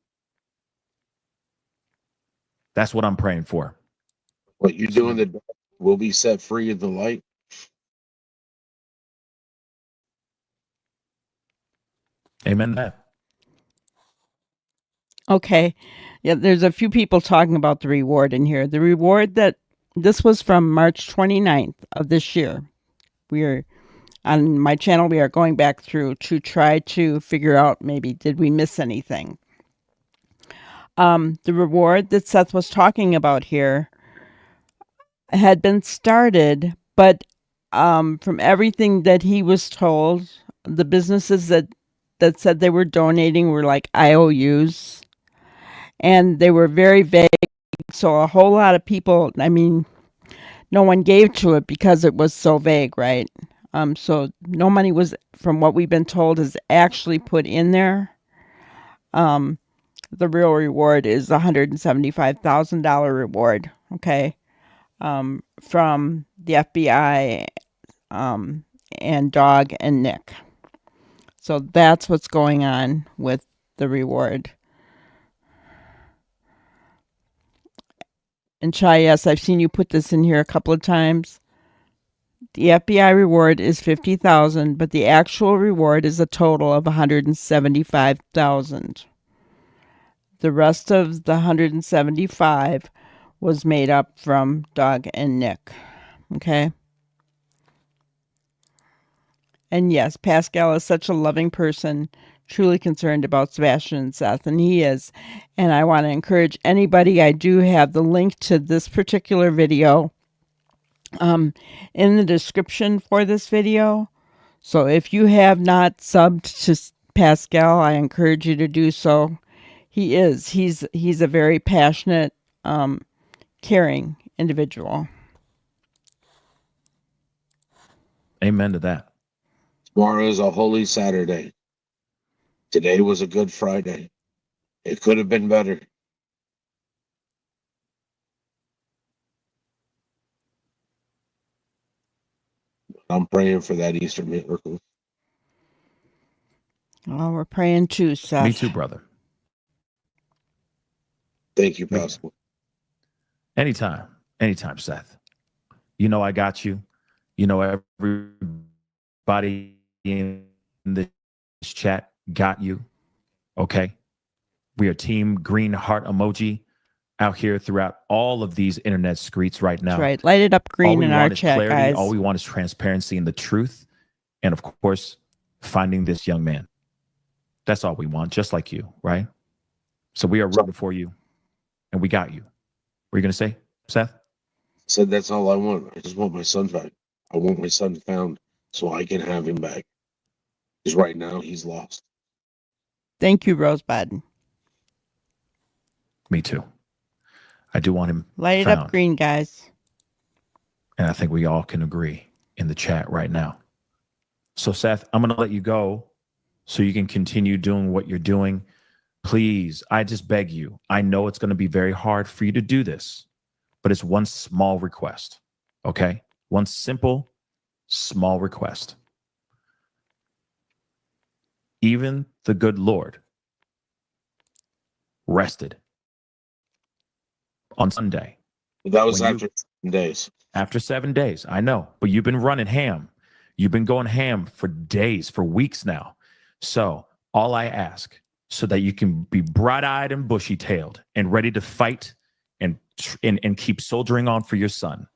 That's what I'm praying for. What you do in the dark will be set free in the light. Amen to that. Okay. Yeah, there's a few people talking about the reward in here. The reward this was from March 29th of this year. On my channel, we are going back through to try to figure out maybe did we miss anything. The reward that Seth was talking about here had been started, but from everything that he was told, the businesses that said they were donating were like IOUs, and they were very vague. So a whole lot of people, I mean, no one gave to it because it was so vague, right? So no money was, from what we've been told, is actually put in there. The real reward is the $175,000 reward, okay, from the FBI and Dog and Nick. So that's what's going on with the reward. And Chai, yes, I've seen you put this in here a couple of times. The FBI reward is $50,000, but the actual reward is a total of $175,000. The rest of the $175,000 was made up from Doug and Nick. Okay. And yes, Pascal is such a loving person, truly concerned about Sebastian and Seth, and he is. And I want to encourage anybody, I do have the link to this particular video in the description for this video. So if you have not subbed to Pascal, I encourage you to do so. He's a very passionate, caring individual. Amen to that. Tomorrow is a holy Saturday. Today was a good Friday. It could have been better. I'm praying for that Easter miracle. Oh, we're praying too, Seth. Me too, brother. Thank you, Pascal. Anytime, Seth. You know I got you. You know everybody in this chat got you. Okay? We are team green heart emoji out here throughout all of these internet streets right now. That's right. Light it up green in our chat, clarity. guys. All we want is transparency and the truth. And of course, finding this young man. That's all we want, just like you, right? So we are rooting for you, and we got you. What are you going to say, Seth? I said that's all I want. I just want my son back. I want my son found so I can have him back. Because right now he's lost. Thank you, Rosebud. Me too. I do want him Light it found. up green, guys. And I think we all can agree in the chat right now. So, Seth, I'm going to let you go so you can continue doing what you're doing. Please, I just beg you. I know it's going to be very hard for you to do this, but it's one small request, okay? One simple, small request. Even the good Lord rested on Sunday. That was after 7 days. After 7 days, I know, but you've been running ham. You've been going ham for days, for weeks now. So all I ask, so that you can be bright-eyed and bushy-tailed and ready to fight and keep soldiering on for your son,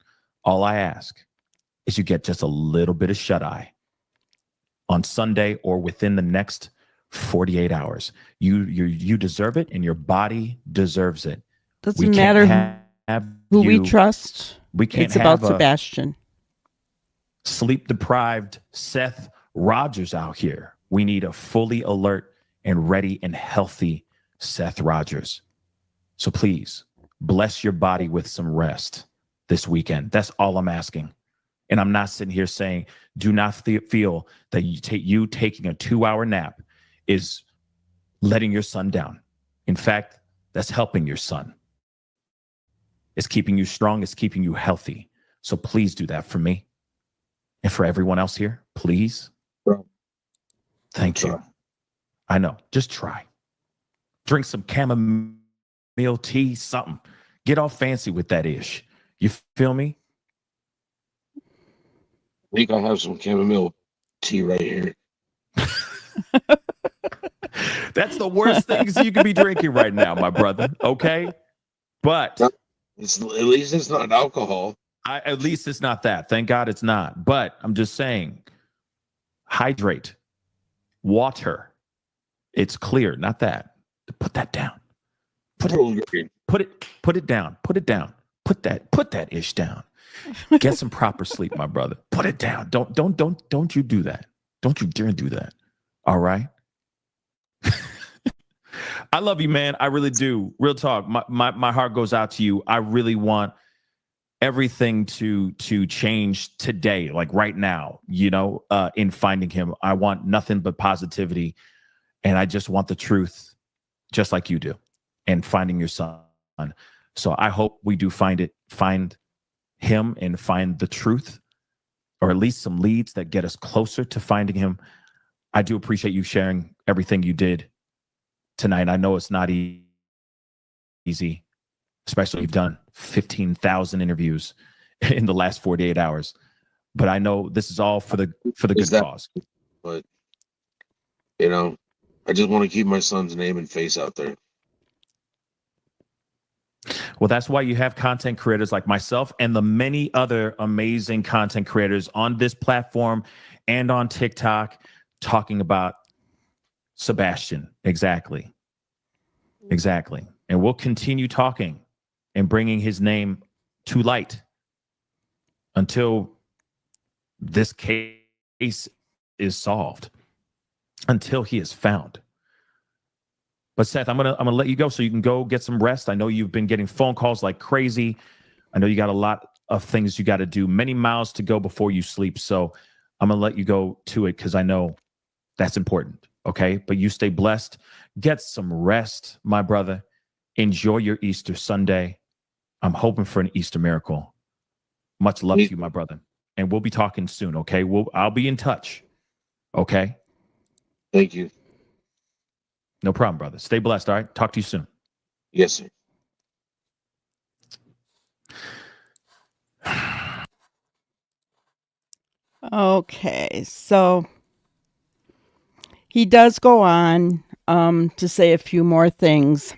all I ask is you get just a little bit of shut-eye on Sunday or within the next 48 hours. You deserve it, and your body deserves it. Doesn't matter who we trust. We can't it's about have Sebastian. Sleep-deprived Seth Rogers out here. We need a fully alert and ready and healthy Seth Rogers. So please, bless your body with some rest this weekend. That's all I'm asking. And I'm not sitting here saying, do not feel that you taking a 2-hour nap is letting your son down. In fact, that's helping your son. It's keeping you strong. It's keeping you healthy. So please do that for me. And for everyone else here, please. Thank you. I know. Just try. Drink some chamomile tea, something. Get all fancy with that ish. You feel me? I think I have some chamomile tea right here. That's the worst things you could be drinking right now, my brother. Okay? But at least it's not alcohol. At least it's not that. Thank God it's not. But I'm just saying, hydrate. Water. It's clear, not that. Put that down. Put it down. Put it down. Put that ish down. Get some proper sleep, my brother. Put it down. Don't you do that. Don't you dare do that. All right? I love you, man. I really do. Real talk. My heart goes out to you. I really want everything to change today, like right now, in finding him. I want nothing but positivity. And I just want the truth, just like you do, and finding your son. So I hope we do find him and find the truth, or at least some leads that get us closer to finding him. I do appreciate you sharing everything you did tonight. I know it's not easy, especially you've done 15,000 interviews in the last 48 hours. But I know this is all for the good cause. But, I just want to keep my son's name and face out there. Well, that's why you have content creators like myself and the many other amazing content creators on this platform and on TikTok talking about Sebastian. Exactly. And we'll continue talking and bringing his name to light until this case is solved, until he is found. But Seth, I'm gonna let you go so you can go get some rest. I know you've been getting phone calls like crazy. I know you got a lot of things you got to do, many miles to go before you sleep. So I'm gonna let you go to it because I know that's important. Okay, but you stay blessed. Get some rest, my brother. Enjoy your Easter Sunday. I'm hoping for an Easter miracle. Much love to you, my brother. And we'll be talking soon, okay? I'll be in touch. Okay? Thank you. No problem, brother. Stay blessed, all right? Talk to you soon. Yes, sir. Okay, so he does go on to say a few more things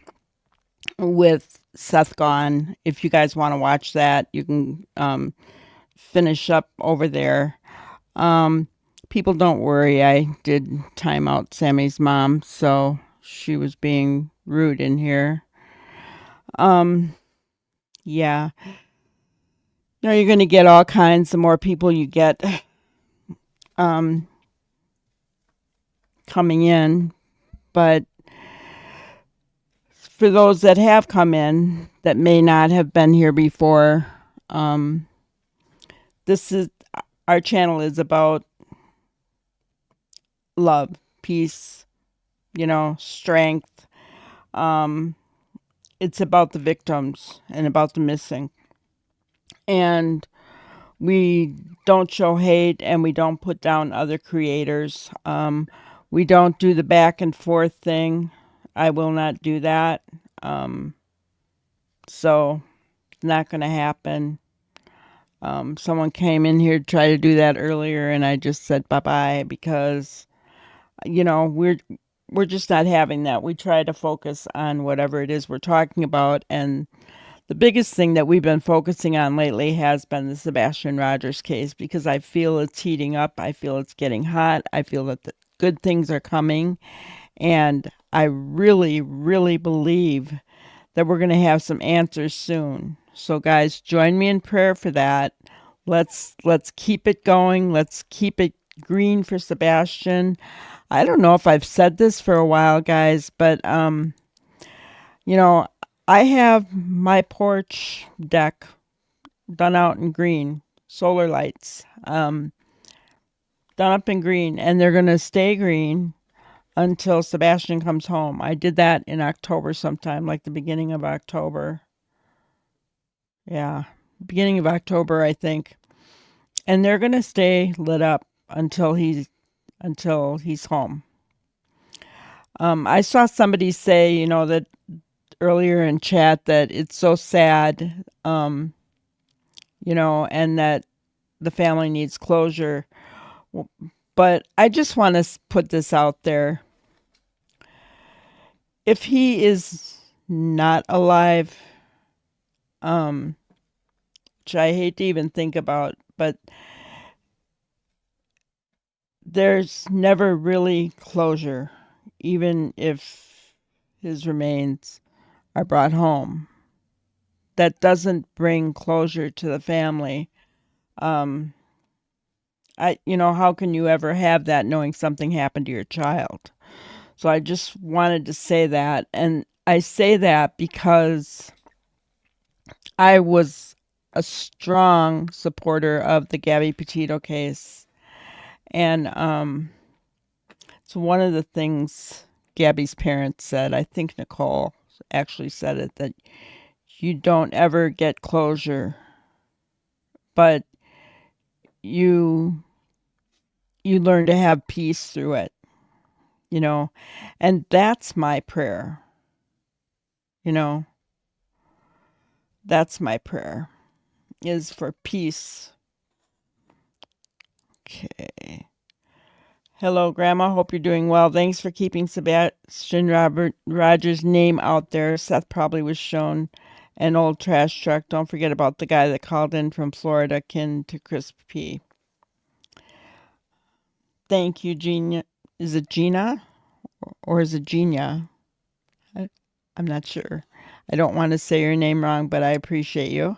with Seth gone. If you guys want to watch that, you can finish up over there. People don't worry. I did time out Sammy's mom, so she was being rude in here. Yeah. Now you're going to get all kinds. The more people you get coming in, but for those that have come in that may not have been here before, this is our channel is about love, peace, strength. It's about the victims and about the missing. And we don't show hate and we don't put down other creators. We don't do the back and forth thing. I will not do that. So it's not going to happen. Someone came in here to try to do that earlier and I just said bye-bye because, we're just not having that. We try to focus on whatever it is we're talking about. And the biggest thing that we've been focusing on lately has been the Sebastian Rogers case because I feel it's heating up. I feel it's getting hot. I feel that the good things are coming. And I really, really believe that we're going to have some answers soon. So guys, join me in prayer for that. Let's keep it going. Let's keep it green for Sebastian. I don't know if I've said this for a while, guys, but I have my porch deck done out in green, solar lights, done up in green, and they're going to stay green until Sebastian comes home. I did that in October sometime, like the beginning of October. Yeah, beginning of October, I think. And they're going to stay lit up until he's home. I saw somebody say, that earlier in chat that it's so sad, and that the family needs closure. But I just want to put this out there. If he is not alive, which I hate to even think about, but there's never really closure, even if his remains are brought home. That doesn't bring closure to the family. How can you ever have that knowing something happened to your child? So I just wanted to say that. And I say that because I was a strong supporter of the Gabby Petito case. And it's one of the things Gabby's parents said. I think Nicole actually said it, that you don't ever get closure, but you learn to have peace through it, and that's my prayer. That's my prayer, is for peace. Okay. Hello, Grandma. Hope you're doing well. Thanks for keeping Sebastian Rogers' name out there. Seth probably was shown an old trash truck. Don't forget about the guy that called in from Florida, kin to Chris P. Thank you, Gina. Is it Gina or is it Gina? I'm not sure. I don't want to say your name wrong, but I appreciate you.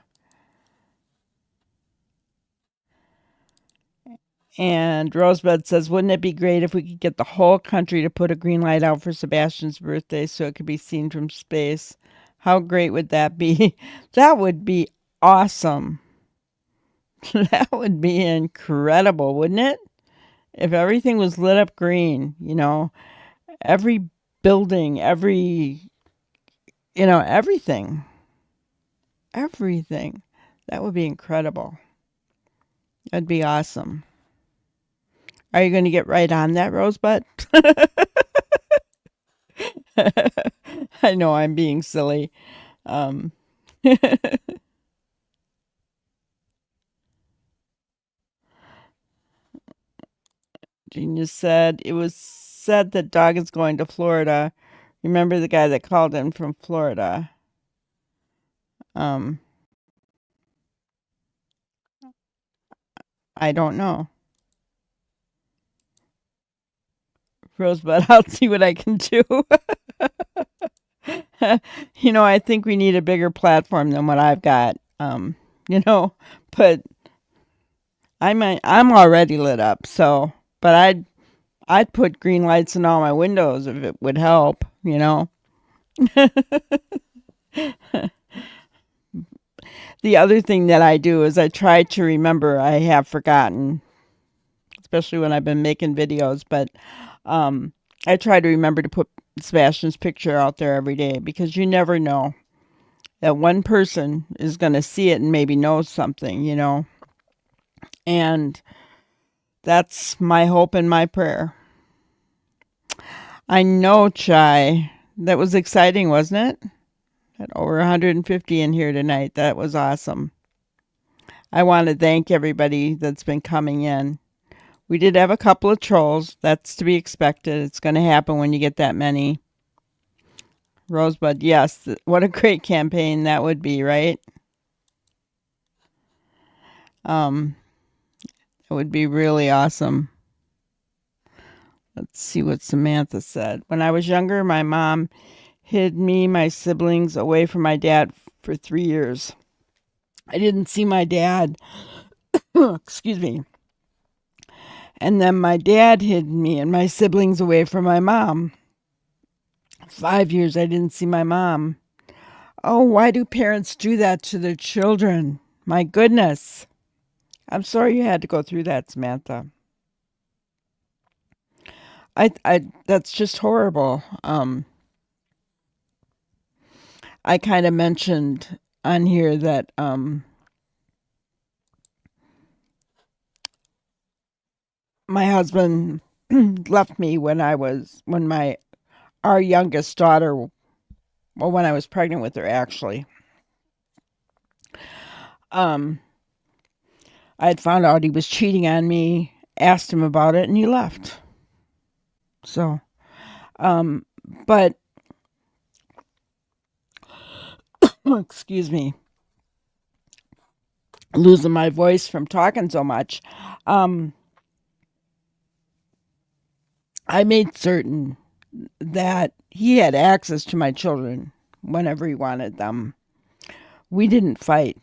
And Rosebud says, wouldn't it be great if we could get the whole country to put a green light out for Sebastian's birthday so it could be seen from space? How great would that be? That would be awesome. That would be incredible, wouldn't it? If everything was lit up green, every building, everything. Everything. That would be incredible. That'd be awesome. Are you going to get right on that, Rosebud? I know I'm being silly. Genius said, it was said that dog is going to Florida. Remember the guy that called in from Florida? I don't know. Rosebud, I'll see what I can do. I think we need a bigger platform than what I've got. But I'm already lit up, so, but I'd put green lights in all my windows if it would help, The other thing that I do is I try to remember. I have forgotten, especially when I've been making videos, but I try to remember to put Sebastian's picture out there every day, because you never know that one person is going to see it and maybe know something. And that's my hope and my prayer. I know, Chai. That was exciting, wasn't it? Had over 150 in here tonight. That was awesome. I want to thank everybody that's been coming in. We did have a couple of trolls. That's to be expected. It's going to happen when you get that many. Rosebud, yes. What a great campaign that would be, right? It would be really awesome. Let's see what Samantha said. When I was younger, my mom hid me, my siblings, away from my dad for 3 years. I didn't see my dad. Excuse me. And then my dad hid me and my siblings away from my mom. 5 years I didn't see my mom. Oh, why do parents do that to their children? My goodness. I'm sorry you had to go through that, Samantha. I that's just horrible. I kind of mentioned on here that my husband left me when our youngest daughter, well, when I was pregnant with her, actually. I had found out he was cheating on me, asked him about it, and he left. So, but excuse me, losing my voice from talking so much. I made certain that he had access to my children whenever he wanted them. We didn't fight.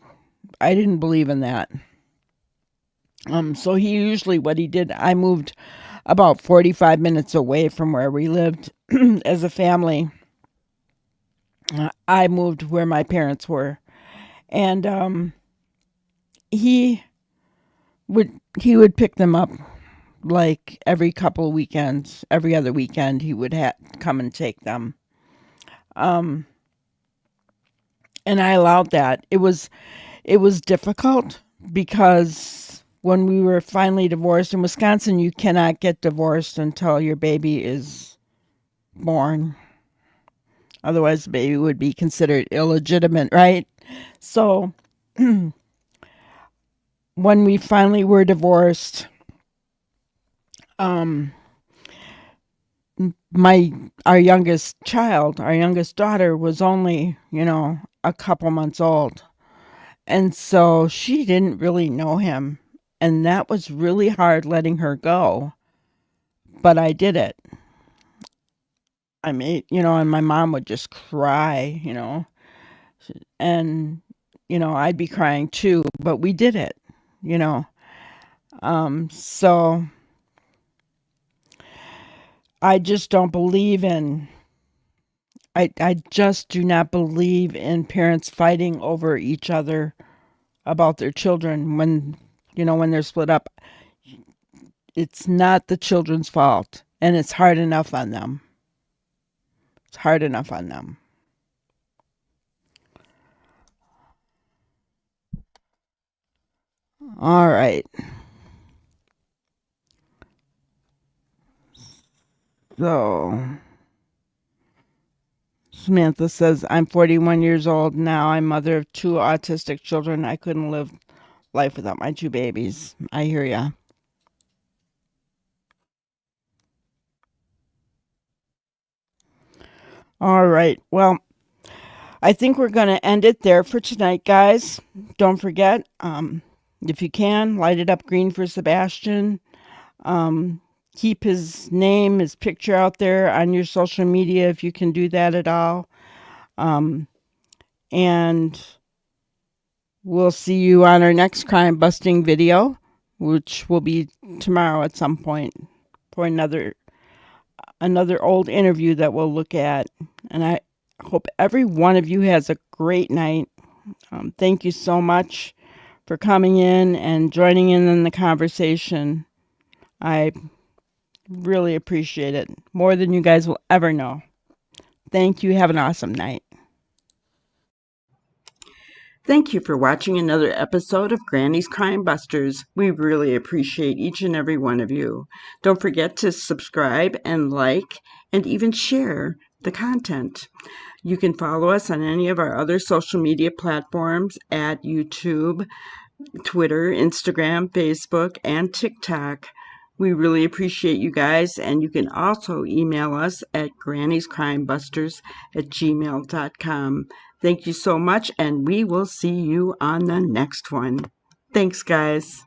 I didn't believe in that. So what he did, I moved about 45 minutes away from where we lived as a family. I moved where my parents were. And he would pick them up like every couple of weekends. Every other weekend he would come and take them. And I allowed that. It was difficult because when we were finally divorced in Wisconsin, you cannot get divorced until your baby is born. Otherwise, the baby would be considered illegitimate, right? So when we finally were divorced, our youngest daughter was only, a couple months old. And so she didn't really know him. And that was really hard letting her go. But I did it. I made, and my mom would just cry, and, I'd be crying too, but we did it, so I just don't believe I just do not believe in parents fighting over each other about their children when they're split up. It's not the children's fault, and it's hard enough on them. It's hard enough on them. All right. So, Samantha says, I'm 41 years old now. I'm mother of 2 autistic children. I couldn't live life without my 2 babies. I hear ya. All right. Well, I think we're going to end it there for tonight, guys. Don't forget, if you can, light it up green for Sebastian. Keep his picture out there on your social media if you can do that at all. And we'll see you on our next crime busting video, which will be tomorrow at some point for another old interview that we'll look at. And hope every one of you has a great night. Thank you so much for coming in and joining in the conversation. I really appreciate it more than you guys will ever know. Thank you. Have an awesome night. Thank you for watching another episode of Granny's Crime Busters. We really appreciate each and every one of you. Don't forget to subscribe and like and even share the content. You can follow us on any of our other social media platforms at YouTube, Twitter, Instagram, Facebook, and TikTok. We really appreciate you guys, and you can also email us at granniescrimebusters@gmail.com. Thank you so much, and we will see you on the next one. Thanks, guys.